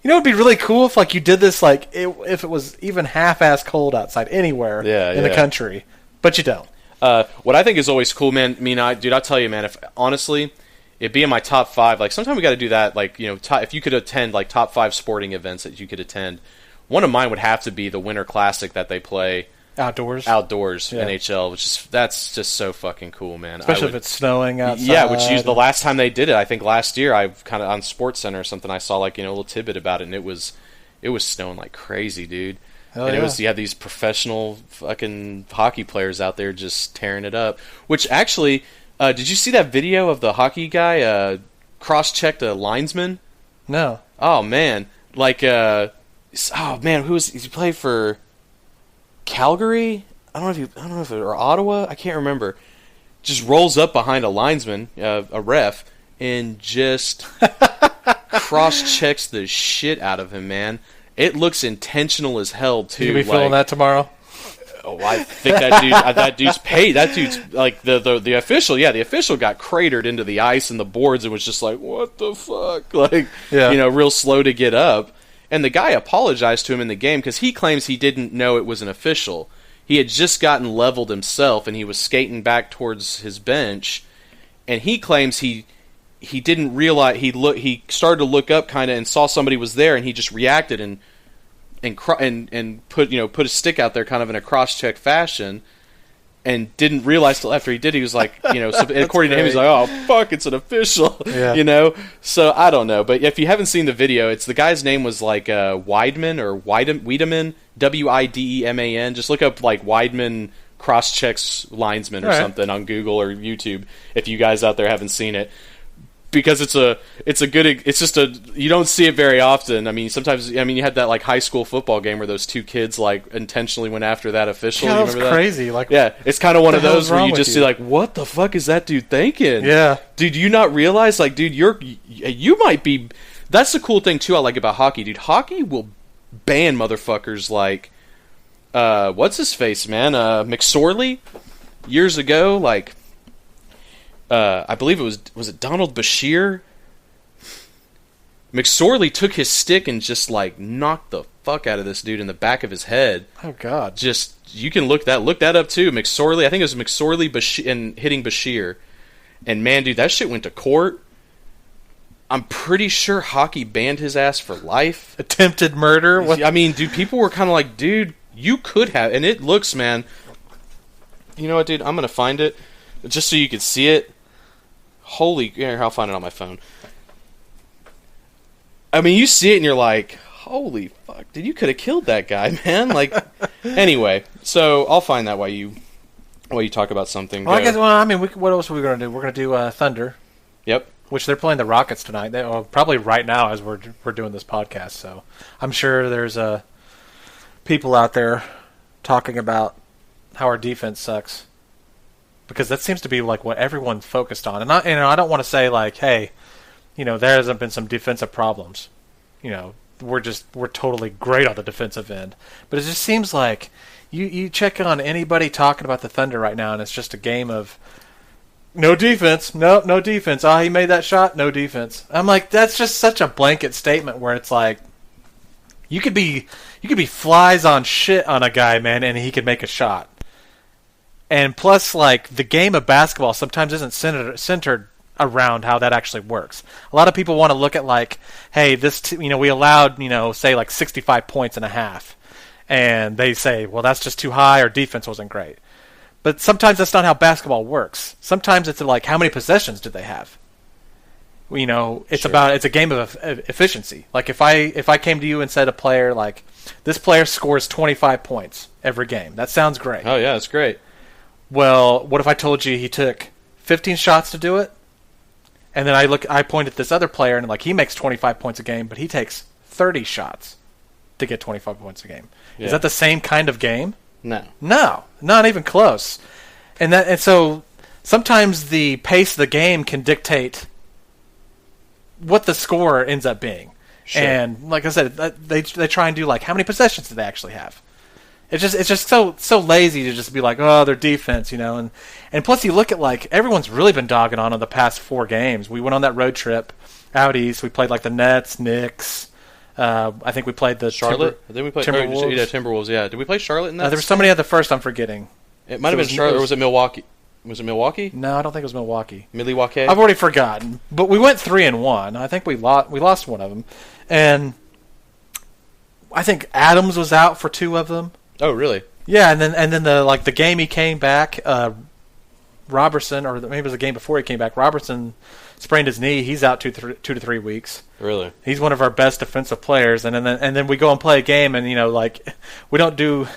you know, it'd be really cool if like you did this like if it was even half-ass cold outside anywhere in the country, but you don't. What I think is always cool, man. I mean, I'll tell you, man. If honestly, it'd be in my top 5. Like sometimes we got to do that. Like if you could attend like top 5 sporting events that you could attend, one of mine would have to be the Winter Classic that they play outdoors, NHL, that's just so fucking cool, man. Especially if it's snowing outside. Yeah, which the last time they did it, I think last year, I kind of on SportsCenter or something, I saw like a little tidbit about it, and it was snowing like crazy, dude. And you had these professional fucking hockey players out there just tearing it up. Which actually, did you see that video of the hockey guy cross-checked a linesman? No. Oh man, who was he played for? Calgary? I don't know if it or Ottawa. I can't remember. Just rolls up behind a linesman, a ref, and just cross-checks the shit out of him, man. It looks intentional as hell too. You be feeling that tomorrow? Oh, I think that dude's paid. That dude's like the official. Yeah, the official got cratered into the ice and the boards and was just like, what the fuck? Like, real slow to get up. And the guy apologized to him in the game because he claims he didn't know it was an official. He had just gotten leveled himself, and he was skating back towards his bench. And he claims he didn't realize he started to look up kind of and saw somebody was there, and he just reacted and put a stick out there kind of in a cross-check fashion. And didn't realize till after he did. He was like, so according to him, he's like, "Oh fuck, it's an official," So I don't know, but if you haven't seen the video, the guy's name was like Weidman or Wiedemann, Wideman. Just look up like Weidman cross checks linesman or something on Google or YouTube if you guys out there haven't seen it. Because you don't see it very often. I mean, sometimes, you had that like high school football game where those two kids like intentionally went after that official. Yeah, that was crazy. Like, it's kind of one of those where you just see like, what the fuck is that dude thinking? Yeah, dude, you not realize like, dude, you might be. That's the cool thing too I like about hockey, dude. Hockey will ban motherfuckers like, what's his face, man? McSorley years ago, like. I believe it was it Donald Bashir? McSorley took his stick and just like knocked the fuck out of this dude in the back of his head. Oh god! Just you can look that up too. McSorley, I think it was McSorley and hitting Bashir, and man, dude, that shit went to court. I'm pretty sure hockey banned his ass for life. Attempted murder. I mean, dude, people were kind of like, dude, you could have, and it looks, man. You know what, dude? I'm gonna find it just so you can see it. Here, I'll find it on my phone. I mean, you see it and you're like, holy fuck, dude, you could have killed that guy, man. Like, anyway, so I'll find that while you talk about something. Well, what else are we going to do? We're going to do Thunder. Yep. Which they're playing the Rockets tonight. Probably right now as we're doing this podcast. So I'm sure there's people out there talking about how our defense sucks. Because that seems to be like what everyone's focused on, and I don't want to say like, hey, there hasn't been some defensive problems. We're totally great on the defensive end, but it just seems like you check on anybody talking about the Thunder right now, and it's just a game of no defense, no defense. He made that shot, no defense. I'm like, that's just such a blanket statement where it's like, you could be flies on shit on a guy, man, and he could make a shot. And plus, like, the game of basketball sometimes isn't centered around how that actually works. A lot of people want to look at, like, hey, we allowed, say, like 65 points and a half. And they say, well, that's just too high, or defense wasn't great. But sometimes that's not how basketball works. Sometimes it's like, how many possessions did they have? It's a game of efficiency. Like, if I came to you and said a player, like, this player scores 25 points every game. That sounds great. Oh, yeah, that's great. Well, what if I told you he took 15 shots to do it? And then I point at this other player and like he makes 25 points a game, but he takes 30 shots to get 25 points a game. Yeah. Is that the same kind of game? No. No, not even close. And so sometimes the pace of the game can dictate what the score ends up being. Sure. And like I said, they try and do like how many possessions do they actually have? It's just so lazy to just be like, oh, their defense, and plus you look at like everyone's really been dogging on the past 4 games. We went on that road trip out east. We played like the Nets, Knicks. I think we played the Charlotte. Then we played Timberwolves. Timberwolves. Yeah. Did we play Charlotte in that? There was somebody at the first. I'm forgetting. It might have been Charlotte, or was it Milwaukee? Was it Milwaukee? No, I don't think it was Milwaukee. Milwaukee. I've already forgotten. But we went 3-1. I think we lost one of them, and I think Adams was out for 2 of them. Oh, really? Yeah, and then the game he came back, Robertson, or maybe it was the game before he came back. Robertson sprained his knee. He's out 2 to 3 weeks. Really? He's one of our best defensive players, and then we go and play a game, and we don't do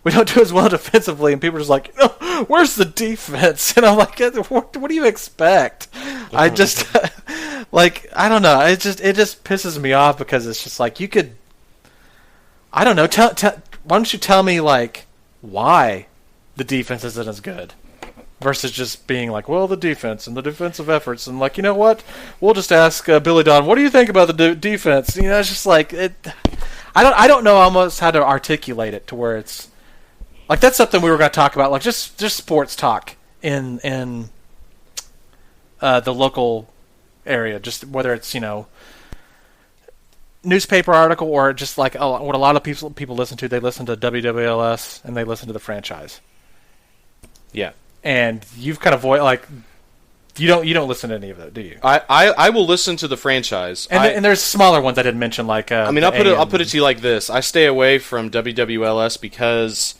as well defensively, and people are just like, oh, where's the defense? And I'm like, what do you expect? I just I don't know. It just pisses me off because it's just like you could. I don't know. Why don't you tell me like why the defense isn't as good versus just being like, well, the defense and the defensive efforts, and like, you know what? We'll just ask Billy Don, what do you think about the defense? It's just like it. I don't know almost how to articulate it to where it's like that's something we were going to talk about, like just sports talk in the local area, just whether it's newspaper article or just like what a lot of people listen to. They listen to WWLS and they listen to the franchise. Yeah, and you've kind of like you don't listen to any of that, do you? I will listen to the franchise, and there's smaller ones I didn't mention. Like I mean, I'll put it to you like this: I stay away from WWLS because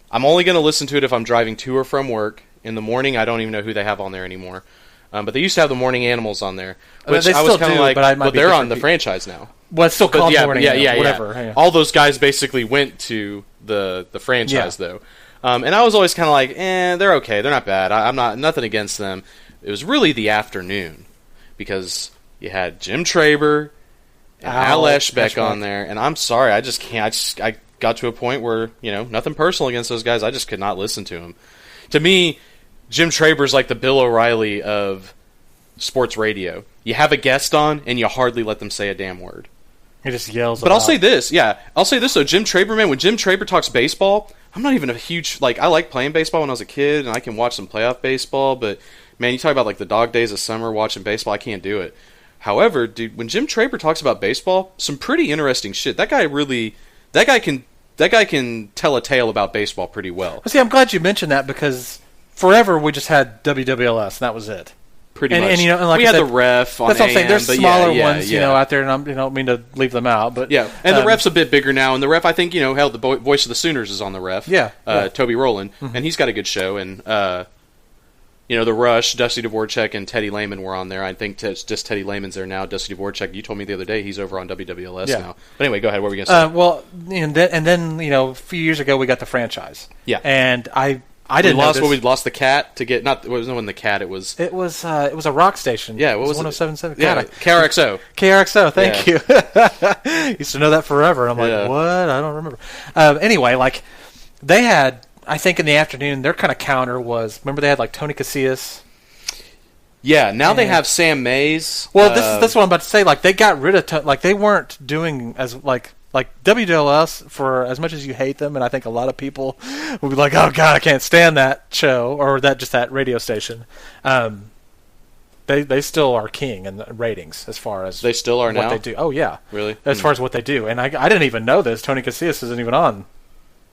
I'm only going to listen to it if I'm driving to or from work. In the morning, I don't even know who they have on there anymore. But they used to have the Morning Animals on there, which they I was still kind of do, like, but they're on the franchise now. Well, it's still called Morning Animals, whatever. Yeah. Yeah. All those guys basically went to the franchise, though. And I was always kind of like, they're okay. They're not bad. I'm nothing against them. It was really the afternoon because you had Jim Traber and Al Eschbeck on there, and I'm sorry, I just can't. I got to a point where, nothing personal against those guys. I just could not listen to them. To me, Jim Traber's like the Bill O'Reilly of sports radio. You have a guest on, and you hardly let them say a damn word. He just yells. But I'll say this, though. Jim Traber, man, when Jim Traber talks baseball, I'm not even a huge I like playing baseball when I was a kid, and I can watch some playoff baseball. But man, you talk about like the dog days of summer watching baseball, I can't do it. However, dude, when Jim Traber talks about baseball, some pretty interesting shit. That guy can tell a tale about baseball pretty well. Well, see, I'm glad you mentioned that because forever we just had WWLS, and that was it. Pretty much. And like we had the ref on that's what I'm saying. There's smaller ones, yeah. out there, and I don't mean to leave them out, but yeah. And the ref's a bit bigger now, and the ref, I think, hell, the voice of the Sooners is on the ref. Yeah. Toby Rowland, and he's got a good show, and the Rush, Dusty Dvorak, and Teddy Lehman were on there. I think just Teddy Lehman's there now. Dusty Dvorak, you told me the other day he's over on WWLS now. But anyway, go ahead. What were we going to say? Well, and then a few years ago we got the franchise. Yeah. And I didn't know this. We lost the cat to get it wasn't the cat. It was a rock station. Yeah, what was 107.7? Yeah, KRXO. KRXO. Thank you. Used to know that forever. I'm like, what? I don't remember. Anyway, like they had, I think in the afternoon, their kind of counter was, remember they had like Tony Casillas. Yeah, now they have Sam Mays. Well, that's what I'm about to say. Like they got rid of they weren't doing as like WWLS, for as much as you hate them, and I think a lot of people will be like, oh god, I can't stand that show or that radio station. They still are king in the ratings as far as they still are what now. They do. Oh yeah, really? As far as what they do, and I didn't even know this. Tony Casillas isn't even on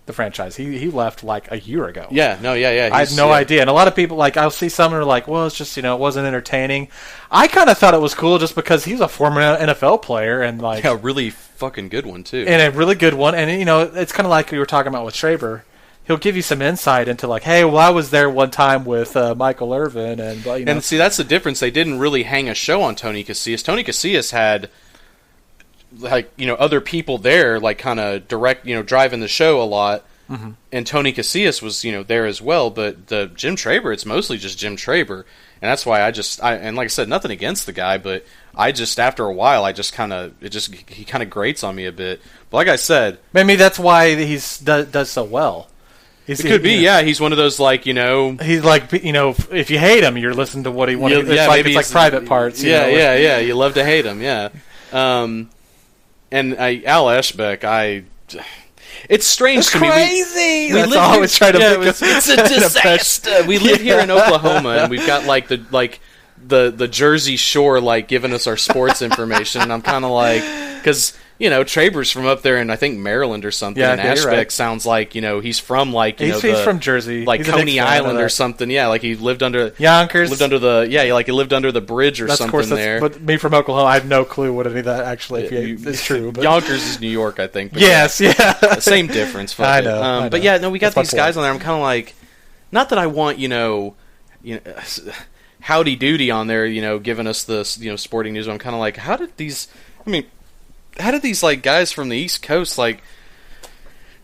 the franchise. He left like a year ago. Yeah, no, yeah. I had no idea. And a lot of people, like, I'll see some that are like, well, it's just, it wasn't entertaining. I kind of thought it was cool just because he's a former NFL player and like a really fucking good one too. And a really good one. And it's kind of like we were talking about with Traber. He'll give you some insight into like, hey, well, I was there one time with Michael Irvin, and And see, that's the difference. They didn't really hang a show on Tony Casillas. Tony Casillas had other people there, like kind of direct, driving the show a lot. and Tony Casillas was there as well. But the Jim Traber, it's mostly just Jim Traber, and that's why and like I said, nothing against the guy, but I just after a while he kind of grates on me a bit. But like I said, maybe that's why does so well. It could be, yeah. He's one of those, like, He's like, if you hate him, you're listening to what he wants. It's like private parts. Yeah. You love to hate him, yeah. And Al Eshbeck, it's strange to me. Crazy! That's always trying to make it's a disaster. We live here in Oklahoma, and we've got, the Jersey Shore, giving us our sports information, and I'm kind of like, because... Traber's from up there in, I think, Maryland or something. Yeah, and Ashbeck sounds like, he's from, he's from Jersey. Like Coney Island or something. Yeah, like he lived under... Yonkers. He lived under the bridge or something there. But me from Oklahoma, I have no clue what any of that actually is true. But. Yonkers is New York, I think. But yes, yeah. Same difference. I know. But yeah, no, we got these guys on there. I'm kind of like... Not that I want, Howdy Doody on there, giving us the, sporting news. I'm kind of like, how did these guys from the East Coast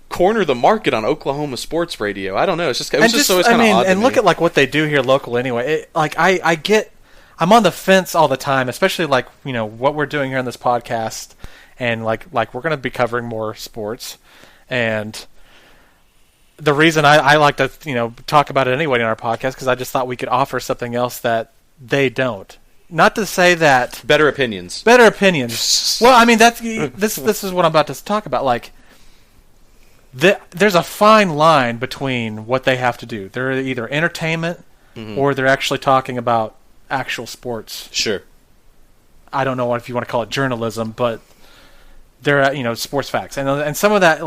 corner the market on Oklahoma sports radio? I don't know. It was just always kind of odd to me. Look at what they do here local anyway. I'm on the fence all the time, especially what we're doing here on this podcast, and like we're going to be covering more sports, and the reason I like to talk about it anyway in our podcast because I just thought we could offer something else that they don't. Not to say that better opinions. Well, I mean that's this is what I'm about to talk about. There's a fine line between what they have to do. They're either entertainment or they're actually talking about actual sports. Sure. I don't know if you want to call it journalism, but they're sports facts, and some of that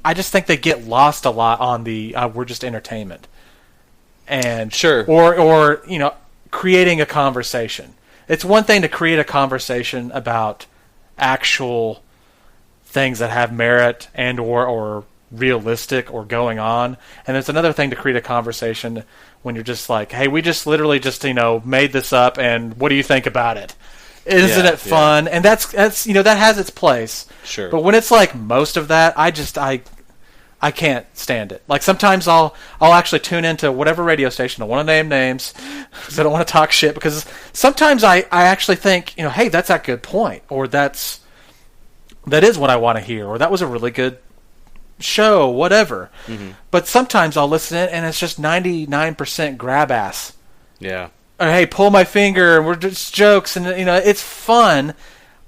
I just think they get lost a lot on the we're just entertainment, and sure, or creating a conversation. It's one thing to create a conversation about actual things that have merit and or realistic or going on, and it's another thing to create a conversation when you're just like, hey, we just literally just made this up, and what do you think about it? Isn't it fun? Yeah. And that's that has its place. Sure. But when it's most of that, I can't stand it. Sometimes I'll actually tune into whatever radio station. I want to name names because I don't want to talk shit. Because sometimes I actually think, hey, that's a good point, or that is what I want to hear, or that was a really good show, whatever. Mm-hmm. But sometimes I'll listen in and it's just 99% grab ass. Yeah. Or hey, pull my finger. We're just jokes, and it's fun.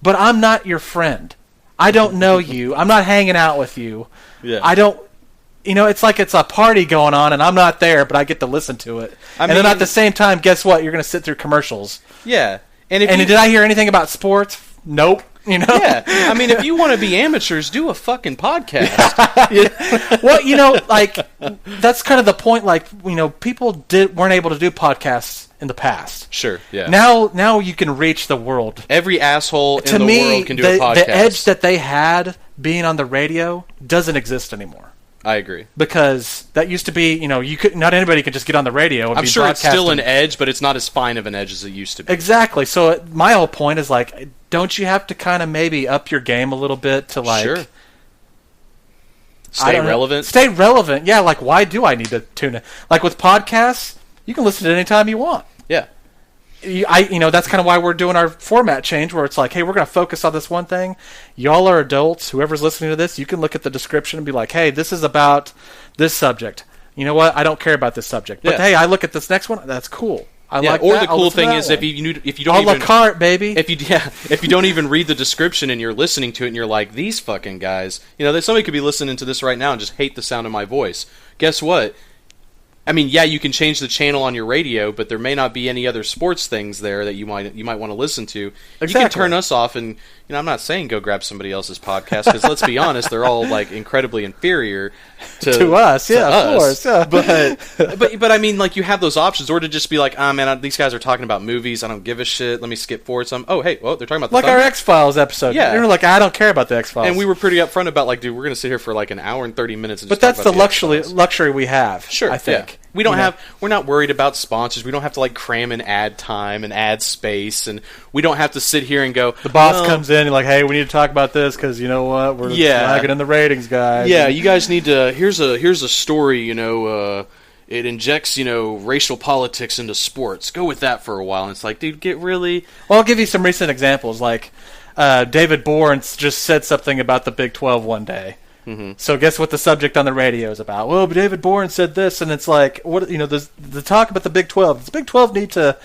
But I'm not your friend. I don't know you. I'm not hanging out with you. Yeah. I don't, it's like it's a party going on and I'm not there, but I get to listen to it. Then at the same time, guess what? You're going to sit through commercials. Yeah. Did I hear anything about sports? Nope. Yeah. If you want to be amateurs, do a fucking podcast. Well, that's kind of the point. People weren't able to do podcasts in the past. Sure, yeah. Now you can reach the world. Every asshole in the world can do a podcast. The edge that they had being on the radio doesn't exist anymore. I agree. Because that used to be, not anybody could just get on the radio and I'm sure it's still an edge, but it's not as fine of an edge as it used to be. Exactly. So my whole point is don't you have to kind of maybe up your game a little bit to Sure. Stay relevant? Stay relevant. Yeah, why do I need to tune in? With podcasts, you can listen to it anytime you want. Yeah. That's kind of why we're doing our format change, where it's hey, we're going to focus on this one thing. Y'all are adults. Whoever's listening to this, you can look at the description and be like, hey, this is about this subject. You know what? I don't care about this subject. But hey, I look at this next one. That's cool. Or the cool thing is if you don't a la carte, baby. If you don't even read the description and you're listening to it and you're like, these fucking guys, somebody could be listening to this right now and just hate the sound of my voice. Guess what? You can change the channel on your radio, but there may not be any other sports things there that you might want to listen to. Exactly. You can turn us off, and I'm not saying go grab somebody else's podcast, because let's be honest, they're all incredibly inferior to us. Yeah, of course. Yeah. But you have those options, or to just be like, man, these guys are talking about movies. I don't give a shit. Let me skip forward some. Oh, hey, well, they're talking about the Thunder. Our X-Files episode. Yeah, you're I don't care about the X-Files. And we were pretty upfront about dude, we're going to sit here for an hour and 30 minutes. And but that's the luxury we have. Sure, I think. Yeah. we're not worried about sponsors. We don't have to like cram in ad time and ad space, and we don't have to sit here and go. The boss comes in and like, hey, we need to talk about this because you know what, we're lagging in the ratings, guys. Yeah, you guys need to. Here's a story. It injects racial politics into sports. Go with that for a while. And it's like, dude, get really. Well, I'll give you some recent examples. Like David Bourne just said something about the Big 12 one day. Mm-hmm. So guess what the subject on the radio is about? Well, David Bourne said this, and it's like, what the talk about the Big 12. Does the Big 12 need to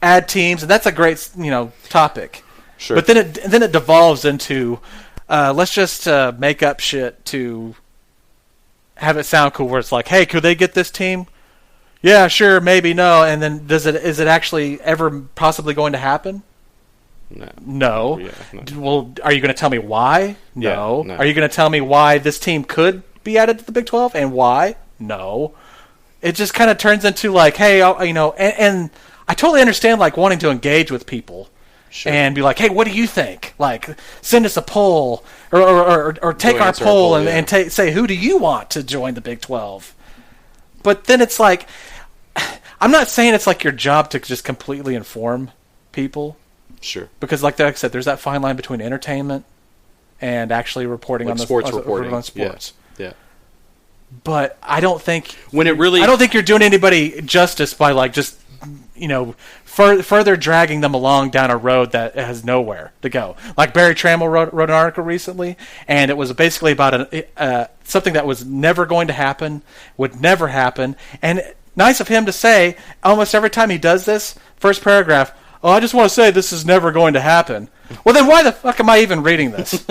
add teams? And that's a great topic. Sure. But then it devolves into let's just make up shit to have it sound cool. Where it's like, hey, could they get this team? Yeah, sure, maybe, no. And then is it actually ever possibly going to happen? No. Yeah, no. Well, are you going to tell me why? No. Yeah, no. Are you going to tell me why this team could be added to the Big 12 and why? No. It just kind of turns into like, hey, and I totally understand like wanting to engage with people. Sure. And be like, hey, what do you think? Like, send us a poll or take our poll and say, who do you want to join the Big 12? But then it's like, I'm not saying it's like your job to just completely inform people. Sure. Because like I said, there's that fine line between entertainment and actually reporting on sports. Yeah. But I don't think I don't think you're doing anybody justice by like just further dragging them along down a road that has nowhere to go. Like Barry Trammell wrote an article recently, and it was basically about something that was never going to happen, would never happen, and nice of him to say almost every time he does this, first paragraph, oh, I just want to say this is never going to happen. Well, then why the fuck am I even reading this?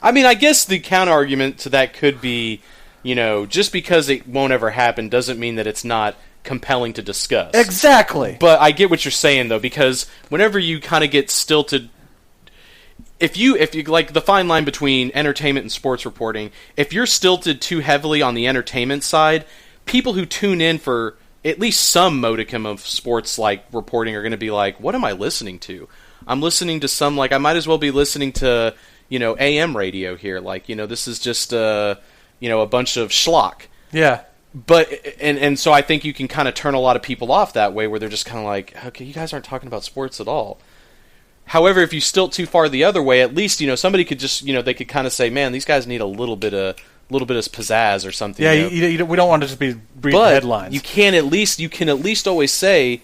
I mean, I guess the counter-argument to that could be, just because it won't ever happen doesn't mean that it's not compelling to discuss. Exactly. But I get what you're saying, though, because whenever you kind of get stilted, if you like the fine line between entertainment and sports reporting, if you're stilted too heavily on the entertainment side, people who tune in for at least some modicum of sports like reporting are going to be like, what am I listening to? I'm listening to some, like, I might as well be listening to, AM radio here. Like, this is just, a bunch of schlock. Yeah. But, and so I think you can kind of turn a lot of people off that way where they're just kind of like, okay, you guys aren't talking about sports at all. However, if you stilt too far the other way, at least, somebody could just, they could kind of say, man, these guys need a little bit of pizzazz or something. Yeah, we don't want to just be reading headlines. You can at least always say,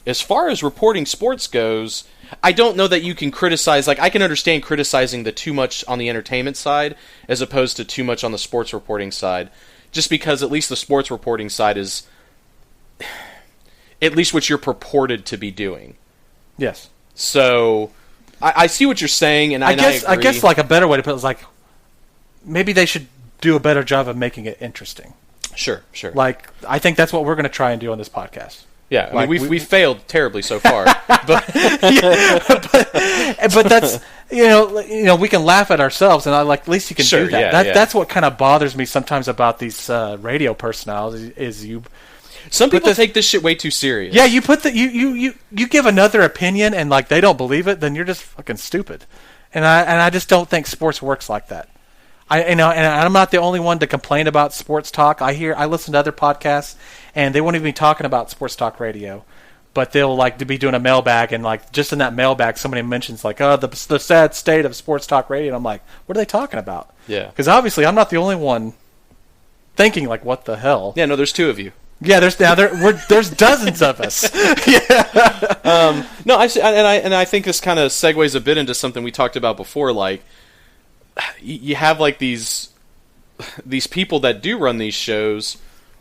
as far as reporting sports goes, I don't know that you can criticize. Like, I can understand criticizing the too much on the entertainment side as opposed to too much on the sports reporting side, just because at least the sports reporting side is at least what you're purported to be doing. Yes. So I see what you're saying, and I guess like a better way to put it is like, maybe they should do a better job of making it interesting. Sure. Like, I think that's what we're going to try and do on this podcast. Yeah, I mean, we've failed terribly so far. but that's, we can laugh at ourselves, and at least you can do that. That's what kind of bothers me sometimes about these radio personalities is you. Some people take this shit way too serious. Yeah, you put you give another opinion, and like they don't believe it, then you're just fucking stupid. And I just don't think sports works like that. And I'm not the only one to complain about sports talk. I listen to other podcasts, and they won't even be talking about sports talk radio, but they'll like to be doing a mailbag, and like just in that mailbag, somebody mentions like, oh, the sad state of sports talk radio, and I'm like, what are they talking about? Yeah, because obviously I'm not the only one thinking like, what the hell? Yeah, no, there's two of you. Yeah, there's dozens of us. Yeah. No, I think this kind of segues a bit into something we talked about before. Like, you have like these people that do run these shows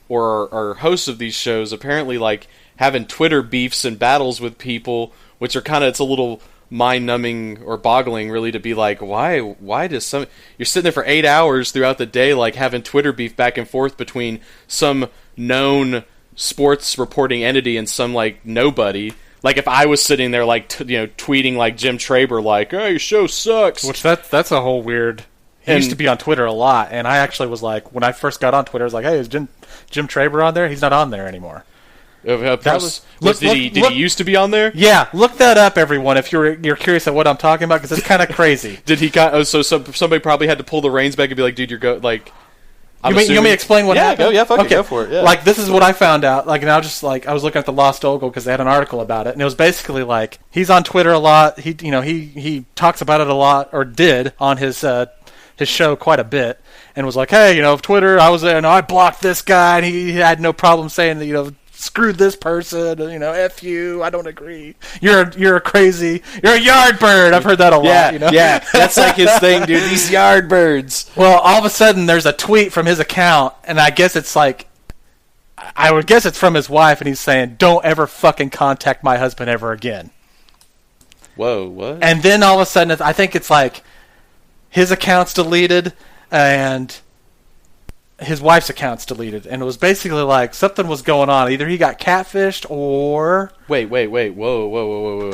or are hosts of these shows. Apparently, like having Twitter beefs and battles with people, which are it's a little mind-numbing or boggling, really, to be like, why does you're sitting there for 8 hours throughout the day, like having Twitter beef back and forth between some known sports reporting entity and some like nobody. Like if I was sitting there like tweeting like Jim Traber like, "Hey, your show sucks," which that's a whole weird. He used to be on Twitter a lot, and I actually was like, when I first got on Twitter, I was like, "Hey, is Jim Traber on there?" He's not on there anymore. Did he used to be on there? Yeah, look that up, everyone, if you're curious at what I'm talking about, because it's kind of crazy. Did he? So somebody probably had to pull the reins back and be like, "Dude, you're like." I'm you want me to explain what happened? Go for it. Yeah. Like, this is what I found out. Like, now just like I was looking at the Lost Ogle because they had an article about it, and it was basically like he's on Twitter a lot. He talks about it a lot, or did on his show quite a bit, and was like, hey, Twitter, I was there, and I blocked this guy, and he had no problem saying that, screwed this person, F you, I don't agree. You're a yard bird. I've heard that a lot. Yeah, that's like his thing, dude. These yard birds. Well, all of a sudden, there's a tweet from his account, and I guess it's like, I would guess it's from his wife, and he's saying, don't ever fucking contact my husband ever again. Whoa, what? And then all of a sudden, I think it's like his account's deleted, and his wife's account's deleted, and it was basically like something was going on. Either he got catfished or... Wait. Whoa.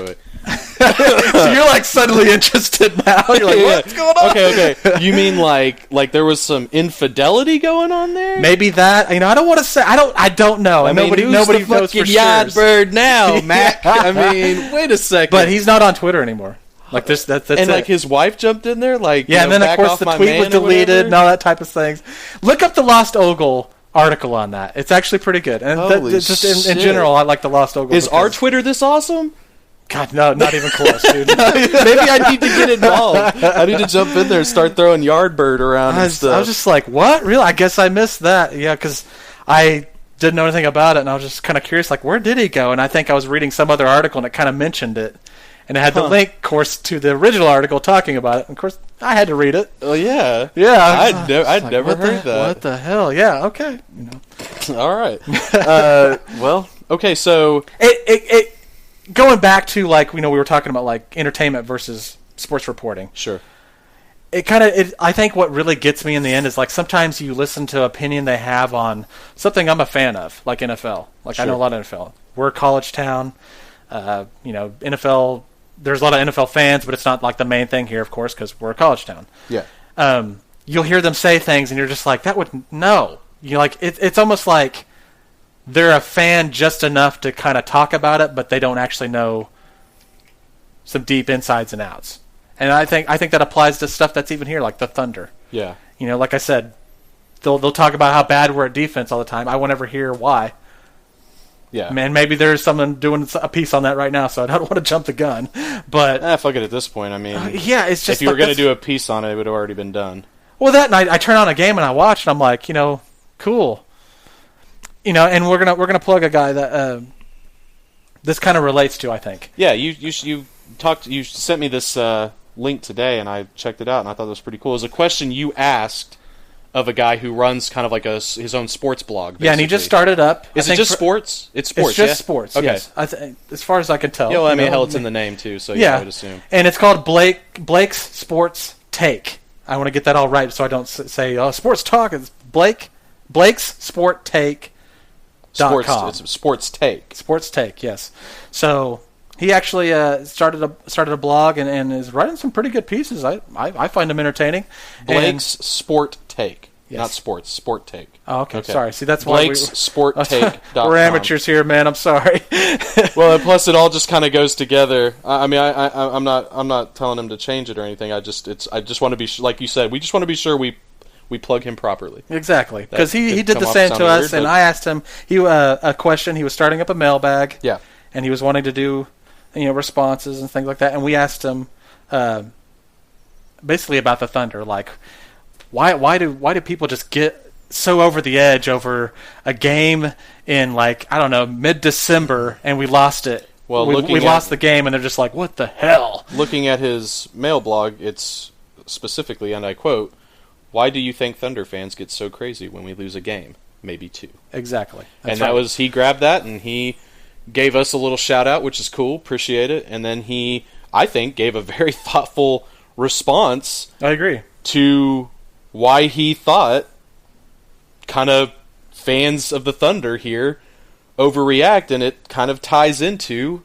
So you're like suddenly interested now. You're like, what's going on? Okay. You mean like there was some infidelity going on there? Maybe that. I don't want to say. I don't know. And nobody knows for sure. Yardbird now, Mac. I mean, wait a second. But he's not on Twitter anymore. Like this, that's and it. like his wife jumped in there, like and then of course the tweet was deleted and all that type of things. Look up the Lost Ogle article on that. It's actually pretty good. And just in general, I like the Lost Ogle. Is our Twitter this awesome? God, no, not even close, dude. Maybe I need to get involved. I need to jump in there and start throwing Yardbird around and stuff. I was just like, what? Really? I guess I missed that. Yeah, because I didn't know anything about it, and I was just kind of curious, like, where did he go? And I think I was reading some other article, and it kind of mentioned it. And it had the link, of course, to the original article talking about it. And of course, I had to read it. Oh, yeah. Yeah. I'd never heard that. What the hell? Yeah, okay. All right. Well, okay, so... It going back to, like, we were talking about, like, entertainment versus sports reporting. Sure. I think what really gets me in the end is, like, sometimes you listen to opinion they have on something I'm a fan of, like NFL. Like, sure. I know a lot of NFL. We're a college town. NFL... There's a lot of NFL fans, but it's not like the main thing here, of course, because we're a college town. Yeah. You'll hear them say things, and you're just like, that would... No. It's almost like they're a fan just enough to kind of talk about it, but they don't actually know some deep insides and outs. And I think that applies to stuff that's even here, like the Thunder. Yeah. Like I said, they'll talk about how bad we're at defense all the time. I won't ever hear why. Yeah. Man, maybe there's someone doing a piece on that right now, so I don't want to jump the gun. But fuck it at this point. I mean, it's just if you were going to do a piece on it, it would have already been done. Well, that night I turn on a game and I watch, and I'm like, cool. And we're gonna plug a guy that this kind of relates to, I think. Yeah, you sent me this link today, and I checked it out, and I thought it was pretty cool. It was a question you asked of a guy who runs kind of like his own sports blog. Basically. Yeah, and he just started up. Is it just sports? It's sports. It's just sports. Okay. Yes, as far as I can tell. Yeah, well, I mean, hell, it's in the name too, so I would assume. And it's called Blake's Sports Take. I want to get that all right, so I don't say sports talk. It's Blake's Sport Take. It's Sports Take. Sports Take. Yes. So he actually started a blog and is writing some pretty good pieces. I find him entertaining. Blake's Sport Take. Yes. Not sports. Sport Take. Oh, okay. Sorry. See, that's why Blake'sSportTake.com. We're amateurs here, man. I'm sorry. Well, and plus it all just kind of goes together. I'm not telling him to change it or anything. I just want to be like you said. We just want to be sure we plug him properly. Exactly, because he did the same to us, and I asked him a question. He was starting up a mailbag. Yeah. And he was wanting to do responses and things like that, and we asked him basically about the Thunder, like. Why do people just get so over the edge over a game in, like, I don't know, mid-December, and we lost it? Well, we lost the game, and they're just like, what the hell? Looking at his mail blog, it's specifically, and I quote, "Why do you think Thunder fans get so crazy when we lose a game? Maybe two." Exactly. He grabbed that, and he gave us a little shout-out, which is cool, appreciate it, and then he, I think, gave a very thoughtful response. I agree. To why he thought kind of fans of the Thunder here overreact, and it kind of ties into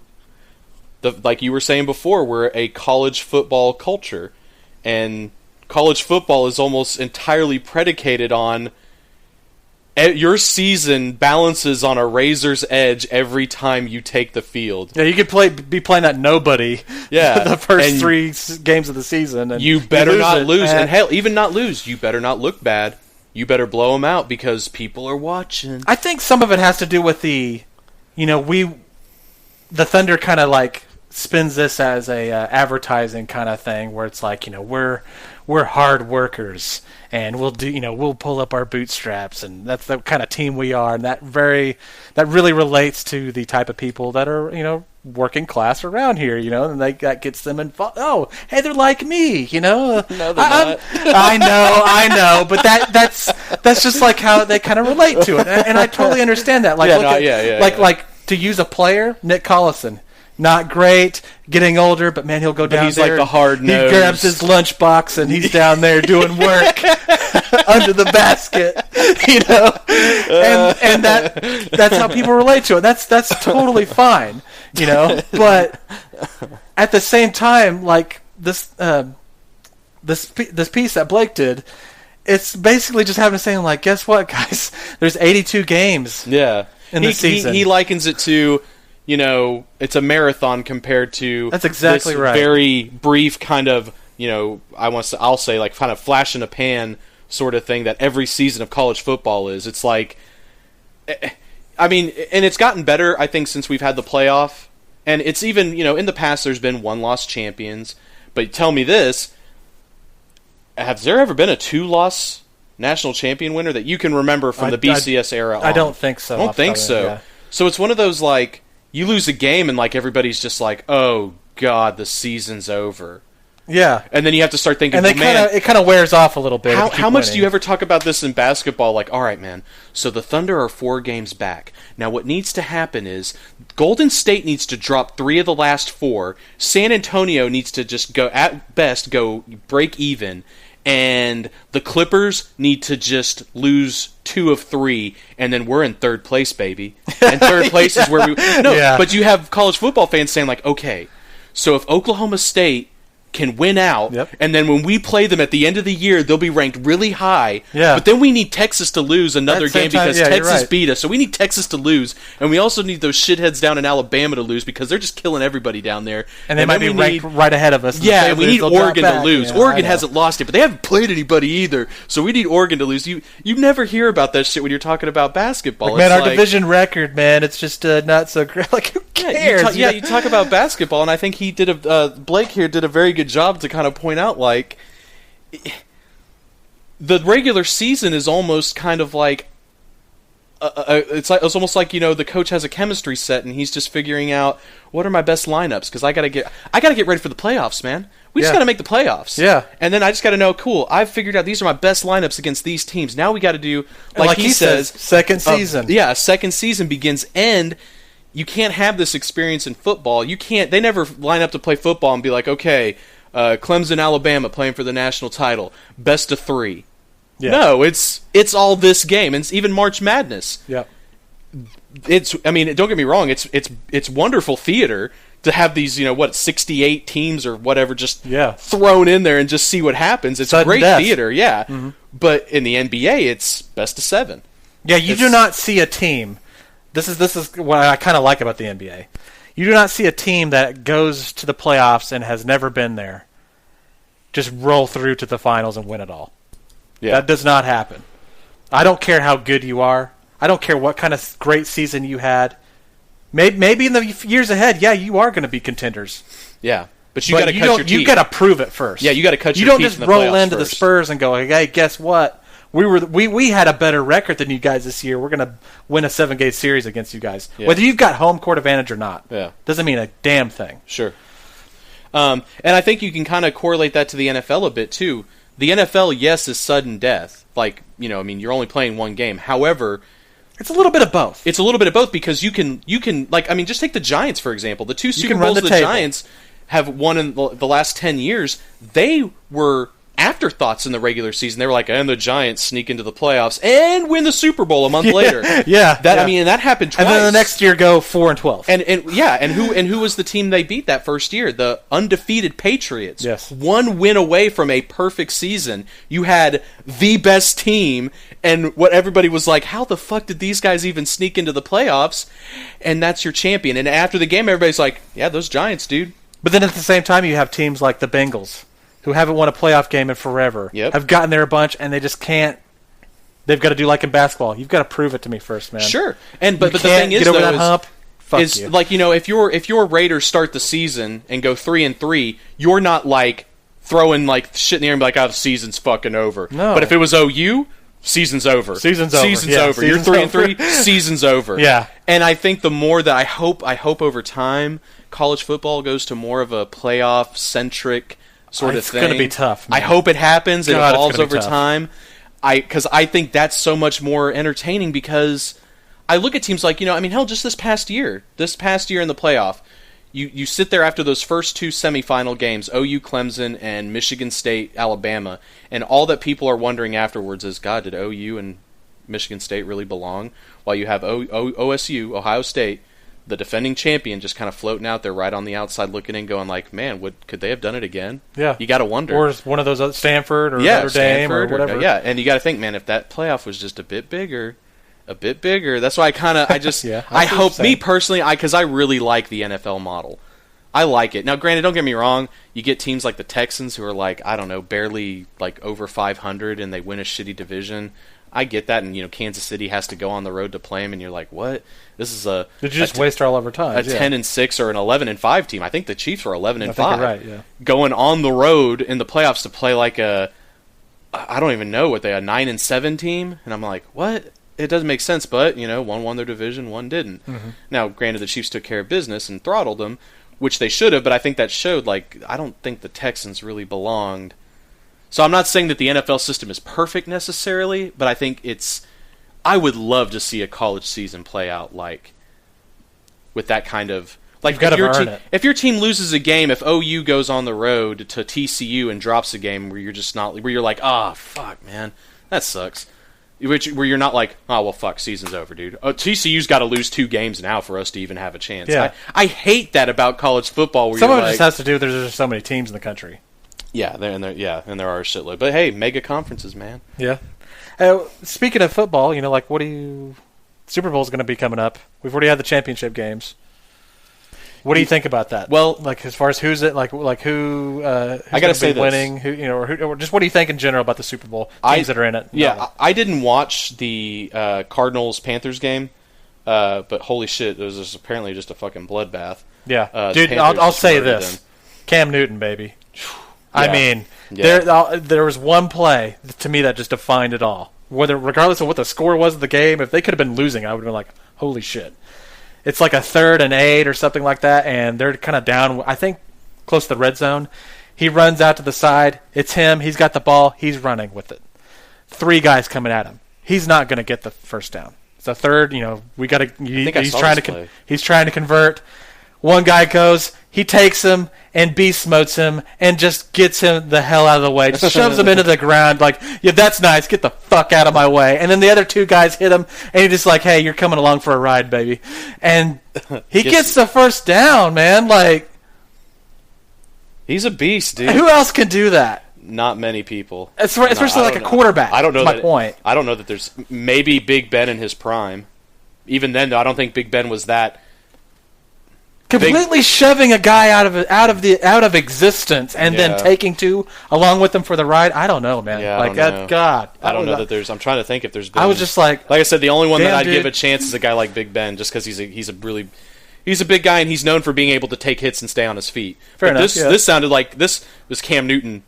like you were saying before, we're a college football culture, and college football is almost entirely predicated on your season balances on a razor's edge every time you take the field. Yeah, you could be playing that nobody. Yeah, the first 3 games of the season, and you better not lose. And hell, even not lose, you better not look bad. you better blow them out because people are watching. I think some of it has to do with the Thunder kind of like spins this as a advertising kind of thing where it's like, we're hard workers and we'll pull up our bootstraps, and that's the kind of team we are, and that really relates to the type of people that are working class around here, and that gets them involved. Oh, hey, they're like me, No, they're not. I know, but that's just like how they kind of relate to it, and I totally understand that. Like, like to use a player, Nick Collison. Not great, getting older, but man, he'll go down he's there. Like the hard nose. He grabs his lunchbox and he's down there doing work under the basket, and that's how people relate to it. That's totally fine, But at the same time, like this piece that Blake did, it's basically just having to say, like, guess what, guys? There's 82 games. Yeah, in the season. He likens it to. It's a marathon compared to that's exactly this right. very brief kind of, I'll say like kind of flash in a pan sort of thing that every season of college football is. It's like, I mean, and it's gotten better, I think, since we've had the playoff. And it's even, in the past there's been one-loss champions. But tell me this, has there ever been a two-loss national champion winner that you can remember from the BCS era on? I don't think so. I don't think so. Yeah. So it's one of those, like, you lose a game and like everybody's just like, oh God, the season's over. Yeah, and then you have to start thinking, and it kind of wears off a little bit. How much do you ever talk about this in basketball? Like, all right, man. So the Thunder are 4 games back. Now, what needs to happen is Golden State needs to drop 3 of the last 4. San Antonio needs to just go break even. And the Clippers need to just lose 2 of 3, and then we're in 3rd place, baby. And 3rd place is where we... No, yeah. But you have college football fans saying, like, okay, so if Oklahoma State can win out, yep. and then when we play them at the end of the year, they'll be ranked really high. Yeah. But then we need Texas to lose another game because Texas right. beat us. So we need Texas to lose, and we also need those shitheads down in Alabama to lose because they're just killing everybody down there. And they might be ranked right ahead of us. Yeah, and we need Oregon to lose. Yeah, Oregon hasn't lost it, but they haven't played anybody either. So we need Oregon to lose. You never hear about that shit when you're talking about basketball. Man, our division record, man, it's just not so great. Like, who cares? You talk about basketball, and I think he did Blake here did a very good job to kind of point out, like, the regular season is almost kind of like it's almost like the coach has a chemistry set and he's just figuring out what are my best lineups because I gotta get ready for the playoffs, man. We just gotta make the playoffs. Yeah, and then I just gotta know, cool, I've figured out these are my best lineups against these teams. Now we gotta do like he says, second season. Second season begins, and you can't have this experience in football. You can't. They never line up to play football and be like, okay. Clemson, Alabama playing for the national title. Best of 3. Yeah. No, it's all this game. And it's even March Madness. Yeah. I mean, don't get me wrong. It's wonderful theater to have these, 68 teams or whatever just thrown in there and just see what happens. It's great theater, yeah. Mm-hmm. But in the NBA, it's best of 7. Yeah, you do not see a team. This is what I kind of like about the NBA. You do not see a team that goes to the playoffs and has never been there just roll through to the finals and win it all. Yeah. That does not happen. I don't care how good you are. I don't care what kind of great season you had. Maybe in the years ahead, you are going to be contenders. Yeah, but you got to cut your teeth. You got to prove it first. Yeah, you got to cut your teeth. You don't just roll into the Spurs and go, hey, guess what? We had a better record than you guys this year. We're going to win a 7-game series against you guys. Yeah. Whether you've got home court advantage or not. Yeah. Doesn't mean a damn thing. Sure. And I think you can kind of correlate that to the NFL a bit, too. The NFL, yes, is sudden death. Like, you're only playing 1 game. However, it's a little bit of both. It's a little bit of both because you can just take the Giants, for example. The 2 Super Bowls the Giants have won in the last 10 years. They were afterthoughts in the regular season. They were like, and the Giants sneak into the playoffs and win the Super Bowl a month later. And that happened twice. And then the next year go 4-12. And who was the team they beat that first year? The undefeated Patriots. Yes. 1 win away from a perfect season. You had the best team, and what everybody was like, how the fuck did these guys even sneak into the playoffs? And that's your champion. And after the game, everybody's like, yeah, those Giants, dude. But then at the same time, you have teams like the Bengals, who haven't won a playoff game in forever, have gotten there a bunch, and they just can't They've got to do like in basketball. You've got to prove it to me first, man. Sure. But the thing is, get over though, that hump. Fuck is you. like, if your Raiders start the season and go 3-3, you're not like throwing like shit in the air and be like, "Oh, the season's fucking over." No. But if it was OU, season's over. Season's over. You're 3-3. Season's over. Yeah. And I think the more that I hope over time, college football goes to more of a playoff centric sort of thing. It's going to be tough. Man. I hope it happens. It God, evolves over tough. time. Because I think that's so much more entertaining because I look at teams like, hell, just this past year in the playoff, you sit there after those first two semifinal games, OU Clemson and Michigan State Alabama, and all that people are wondering afterwards is, God, did OU and Michigan State really belong? While you have OSU, Ohio State, the defending champion, just kind of floating out there right on the outside looking in, going like, man, could they have done it again? Yeah. You got to wonder. Or one of those other Stanford or Notre Dame or whatever. Yeah, and you got to think, man, if that playoff was just a bit bigger, that's why I hope, me personally, because I really like the NFL model. I like it. Now, granted, don't get me wrong, you get teams like the Texans who are like, I don't know, barely like over 500 and they win a shitty division. I get that, and Kansas City has to go on the road to play them, and you're like, what? This is Did you just waste all of our time? A 10-6 or an 11-5 team. I think the Chiefs are 11-5. You're right. Yeah. Going on the road in the playoffs to play like I don't even know what a 9-7 team, and I'm like, what? It doesn't make sense. But one won their division, one didn't. Mm-hmm. Now, granted, the Chiefs took care of business and throttled them, which they should have. But I think that showed I don't think the Texans really belonged. So I'm not saying that the NFL system is perfect necessarily, but I think I would love to see a college season play out with that kind of if your team loses a game, if OU goes on the road to TCU and drops a game where you're like, oh fuck, man, that sucks. Where you're not like, oh well, fuck, season's over, dude. TCU's got to lose 2 games now for us to even have a chance. Yeah. I hate that about college football. Where some of it just has to do with there's just so many teams in the country. Yeah, and there are a shitload. But hey, mega conferences, man. Yeah. Speaking of football, Super Bowl's going to be coming up. We've already had the championship games. What do you think about that? Well, as far as who's it, who's I gotta say winning, or just what do you think in general about the Super Bowl teams that are in it? Yeah, I didn't watch the Cardinals-Panthers game, but holy shit, it was apparently just a fucking bloodbath. Yeah, dude, I'll say this: Cam Newton, baby. Yeah. I mean, there was one play to me that just defined it all. Regardless of what the score was of the game, if they could have been losing, I would have been like, holy shit. It's like a 3rd and 8 or something like that, and they're kind of down, I think, close to the red zone. He runs out to the side. It's him. He's got the ball. He's running with it. 3 guys coming at him. He's not going to get the first down. It's a third. We got to. He's trying to convert. One guy goes. He takes him and beast modes him and just gets him the hell out of the way. Just shoves him into the ground like, yeah, that's nice. Get the fuck out of my way. And then the other 2 guys hit him, and he's just like, hey, you're coming along for a ride, baby. And he gets the first down, man. He's a beast, dude. Who else can do that? Not many people. Especially like a quarterback. I don't know. That's my point. I don't know that there's maybe Big Ben in his prime. Even then, though, I don't think Big Ben was that. Completely shoving a guy out of existence and then taking 2 along with him for the ride. I don't know, man. Yeah, I don't know. God. I don't know that there's. I'm trying to think if there's been. I was just like I said, the only one that I'd give a chance is a guy like Big Ben, just because he's a big guy and he's known for being able to take hits and stay on his feet. Fair enough. This sounded like this was Cam Newton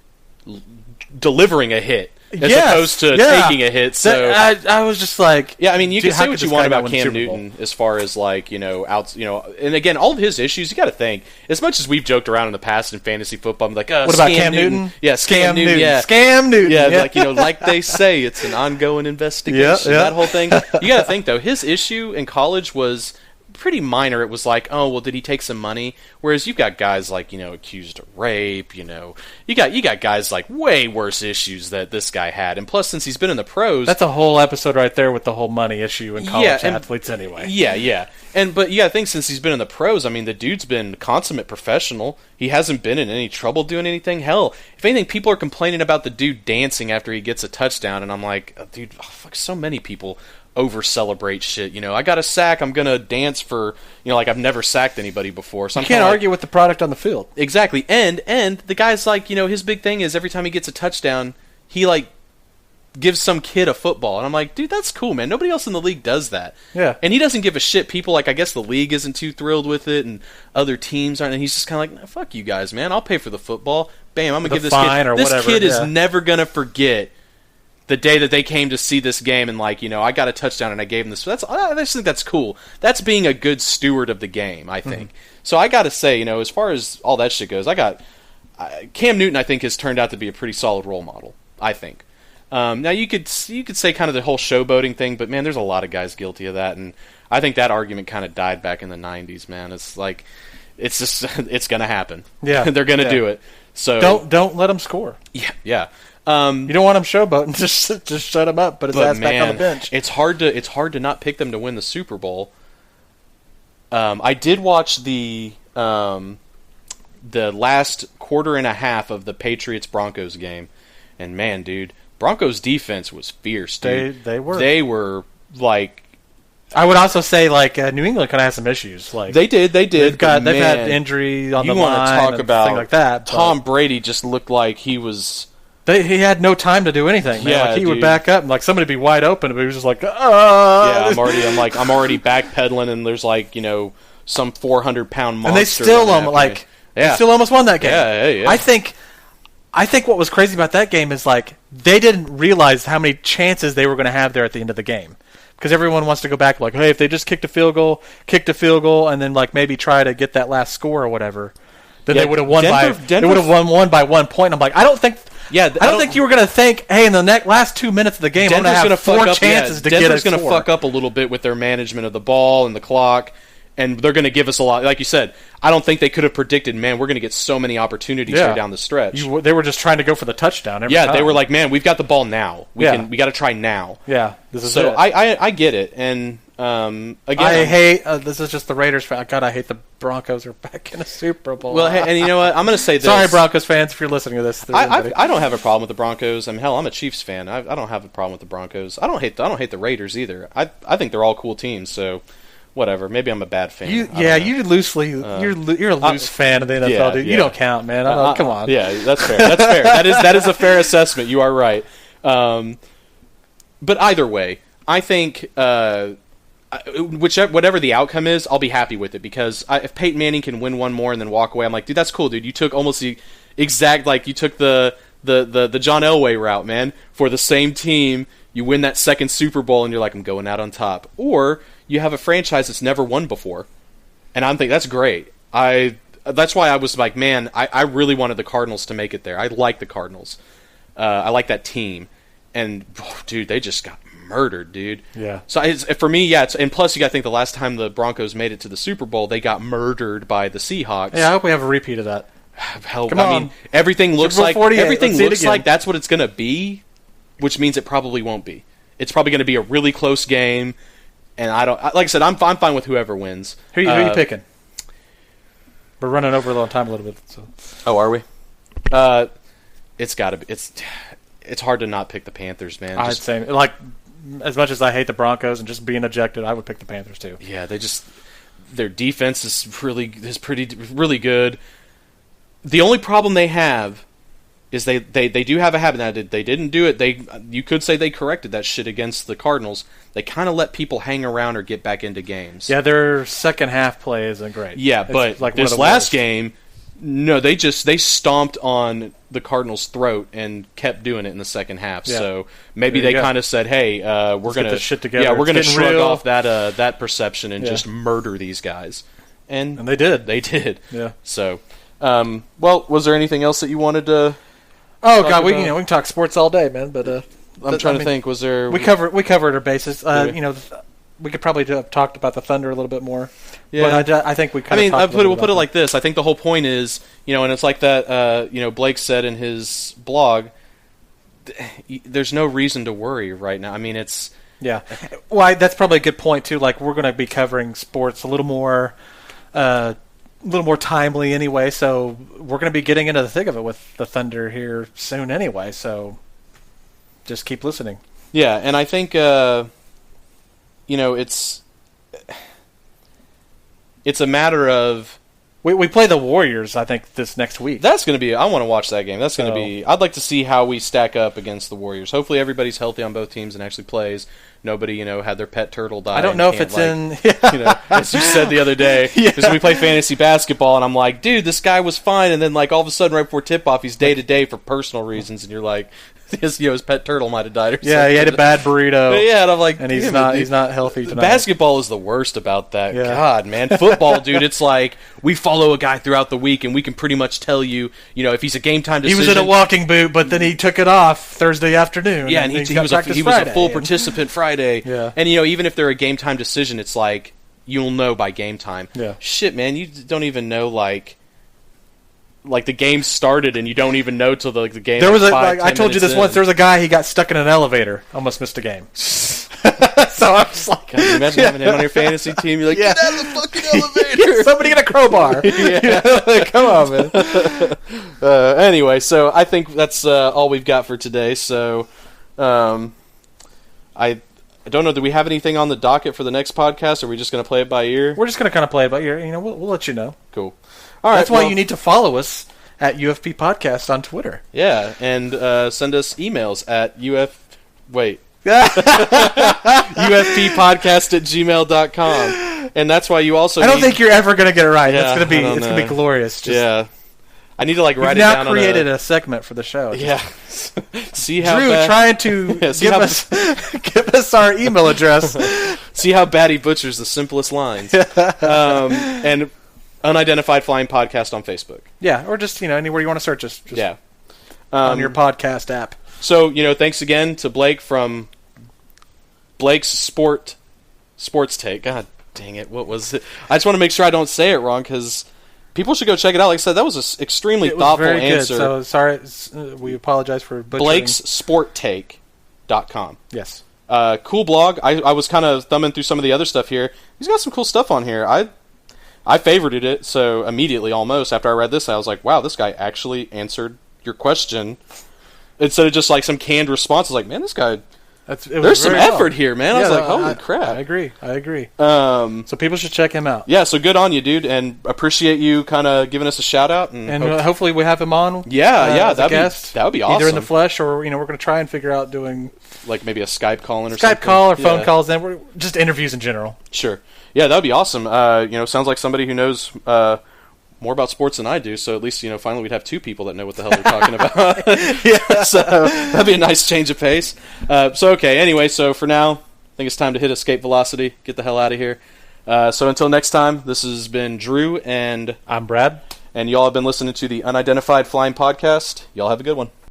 delivering a hit. As opposed to taking a hit. So I was just like, yeah, I mean, you can say what you want about Cam Newton as far as and again, all of his issues. You got to think, as much as we've joked around in the past in fantasy football, I'm like, what about Cam Newton? Yeah, Scam Newton. Yeah, Scam Newton. Yeah, like they say, it's an ongoing investigation. That whole thing. You got to think though, his issue in college was pretty minor. It was like, oh well, did he take some money? Whereas you've got guys like accused of rape. You got guys like way worse issues that this guy had. And plus, since he's been in the pros, that's a whole episode right there with the whole money issue in college athletes. Anyway, yeah. But you got to think, since he's been in the pros, I mean, the dude's been consummate professional. He hasn't been in any trouble doing anything. Hell, if anything, people are complaining about the dude dancing after he gets a touchdown, and I'm like, dude, fuck, so many people over celebrate shit. I got a sack, I'm gonna dance for like I've never sacked anybody before. So you can't argue with the product on the field. Exactly. And the guy's like, his big thing is every time he gets a touchdown, he gives some kid a football. And I'm like, dude, that's cool, man. Nobody else in the league does that. Yeah. And he doesn't give a shit. People, like, I guess the league isn't too thrilled with it, and other teams aren't. And he's just kind of like, fuck you guys, man. I'll pay for the football. Bam, I'm going to give this kid. Or this whatever. kid is never going to forget the day that they came to see this game and, like, I got a touchdown and I gave him this. I just think that's cool. That's being a good steward of the game, I think. Mm-hmm. So I got to say, as far as all that shit goes, Cam Newton, I think, has turned out to be a pretty solid role model, I think. Now, you could say kind of the whole showboating thing, but, man, there's a lot of guys guilty of that, and I think that argument kind of died back in the 90s, man. It's like, it's just, it's going to happen. Yeah. They're going to do it. So Don't let them score. Yeah. You don't want him showboating. Just shut him up. Put his ass back on the bench. It's hard to not pick them to win the Super Bowl. I did watch the last quarter and a half of the Patriots-Broncos game, and man, dude, Broncos defense was fierce, dude. They were. They were like. I would also say New England kind of has some issues. Like they did. They've had injury on the line. You want to talk about things like that? Tom Brady just looked like he was. He had no time to do anything. Man. Yeah, he would back up and somebody would be wide open, but he was just like, Yeah, I'm already backpedaling, and there's some 400-pound monster. And they still they still almost won that game. Yeah. I think what was crazy about that game is they didn't realize how many chances they were going to have there at the end of the game. Because everyone wants to go back hey, if they just kicked a field goal, and then maybe try to get that last score or whatever, then they would have won they would have won by 1 point. I'm like, I don't think you were going to think, hey, in the last 2 minutes of the game, I'm going to have 4 chances to get a score. Denver's going to fuck up a little bit with their management of the ball and the clock, and they're going to give us a lot. Like you said, I don't think they could have predicted, man, we're going to get so many opportunities here down the stretch. They were just trying to go for the touchdown every time. They were like, man, we've got the ball now. We got to try now. Yeah, this is so I get it, and again, I hate this is just the Raiders fan. God, I hate the Broncos are back in a Super Bowl. Well, hey, and you know what? I'm going to say this. Sorry, Broncos fans, if you're listening to this. I don't have a problem with the Broncos. I mean, hell, I'm a Chiefs fan. I don't have a problem with the Broncos. I don't hate the Raiders either. I think they're all cool teams. So. Whatever. Maybe I'm a bad fan. You're a loose fan of the NFL, dude. You don't count, man. Come on. Yeah, that's fair. That's fair. That is a fair assessment. You are right. But either way, I think whatever the outcome is, I'll be happy with it because if Peyton Manning can win one more and then walk away, I'm like, dude, that's cool, dude. You took almost the exact you took the John Elway route, man, for the same team. You win that second Super Bowl and you're like, I'm going out on top. Or you have a franchise that's never won before. And I'm thinking, that's great. That's why I was like, man, I really wanted the Cardinals to make it there. I like the Cardinals. I like that team. And, dude, they just got murdered, dude. Yeah. So for me, and plus you got to think the last time the Broncos made it to the Super Bowl, they got murdered by the Seahawks. Yeah, I hope we have a repeat of that. Hell, Come on. Mean, everything looks like that's what it's going to be, which means it probably won't be. It's probably going to be a really close game. And like I said, I'm fine with whoever wins. Who are you picking? We're running over on time a little bit. So. Oh, are we? It's got to be. It's hard to not pick the Panthers, man. I'd say as much as I hate the Broncos and just being ejected, I would pick the Panthers too. Yeah, their defense is really good. The only problem they have is they do have a habit. Now, they didn't do it. You could say they corrected that shit against the Cardinals. They kind of let people hang around or get back into games. Yeah, their second half play isn't great. Yeah, but this last game, no, they stomped on the Cardinals' throat and kept doing it in the second half. Yeah. So maybe they kind of said, "Hey, we're gonna shit together. Yeah, we're gonna shrug off that perception and just murder these guys." And they did. They did. Yeah. So, well, was there anything else that you wanted to? Oh God, we can talk sports all day, man. But I'm trying to think. Was there? We covered our bases. We could probably have talked about the Thunder a little bit more. Yeah, but I think we. We'll put it like this. I think the whole point is, and it's like that. Blake said in his blog. There's no reason to worry right now. I mean, it's. Yeah, well, that's probably a good point too. Like we're going to be covering sports a little more timely anyway, so we're going to be getting into the thick of it with the Thunder here soon anyway, so just keep listening. Yeah, and I think, it's a matter of We play the Warriors, I think, this next week. That's going to be... I want to watch that game. That's going to be... I'd like to see how we stack up against the Warriors. Hopefully everybody's healthy on both teams and actually plays. Nobody, had their pet turtle die. I don't know if it's in... as you said the other day, because we play fantasy basketball, and I'm like, dude, this guy was fine, and then, all of a sudden, right before tip-off, he's day-to-day for personal reasons, and you're like... his pet turtle might have died or something. Yeah, he had a bad burrito. Yeah, and I'm like... And he's not healthy tonight. Basketball is the worst about that. Yeah. God, man. Football, dude, it's like we follow a guy throughout the week, and we can pretty much tell you, if he's a game-time decision... He was in a walking boot, but then he took it off Thursday afternoon. Yeah, and he was a full participant Friday. Yeah. And, even if they're a game-time decision, it's like, you'll know by game time. Yeah. Shit, man, you don't even know, the game started and you don't even know till the game. There was I told you this once. There was a guy, he got stuck in an elevator, almost missed a game. So I'm just like, can you imagine having him on your fantasy team? You're like, get out of the fucking elevator! Somebody get a crowbar! Come on, man. Anyway, so I think that's all we've got for today. So, I don't know. Do we have anything on the docket for the next podcast? Or are we just going to play it by ear? We're just going to kind of play it by ear. We'll let you know. Cool. All right, that's why you need to follow us at UFP Podcast on Twitter. Yeah, and send us emails at UFPpodcast@gmail.com. And that's why you also I don't think you're ever going to get it right. Yeah, it's going to be glorious. Yeah. I need to write it down. We've now created a segment for the show. Yeah. See how Drew trying to give us our email address. See how bad he butchers the simplest lines. And Unidentified Flying Podcast on Facebook. Yeah, or just anywhere you want to search us. Just on your podcast app. So thanks again to Blake from Blake's Sports Take. God dang it, what was it? I just want to make sure I don't say it wrong because people should go check it out. Like I said, that was an extremely thoughtful very answer. Good. So sorry, we apologize for butchering. Blake'sSportTake.com. Yes. Cool blog. I was kind of thumbing through some of the other stuff here. He's got some cool stuff on here. I favorited it, so immediately almost after I read this, I was like, wow, this guy actually answered your question. Instead of just some canned response, I was like, man, this guy... There's some effort here, man. I was like, holy crap. I agree. So people should check him out. Yeah, so good on you, dude, and appreciate you kind of giving us a shout-out. And hopefully we have him on as a guest. That would be awesome. Either in the flesh or, we're going to try and figure out doing... maybe a Skype call or something. Skype call or phone calls, then we're just interviews in general. Sure. Yeah, that would be awesome. Sounds like somebody who knows... more about sports than I do, so at least, finally we'd have two people that know what the hell they're talking about. So that'd be a nice change of pace. Anyway, so for now, I think it's time to hit escape velocity, get the hell out of here. So until next time, this has been Drew, and I'm Brad. And y'all have been listening to the Unidentified Flying Podcast. Y'all have a good one.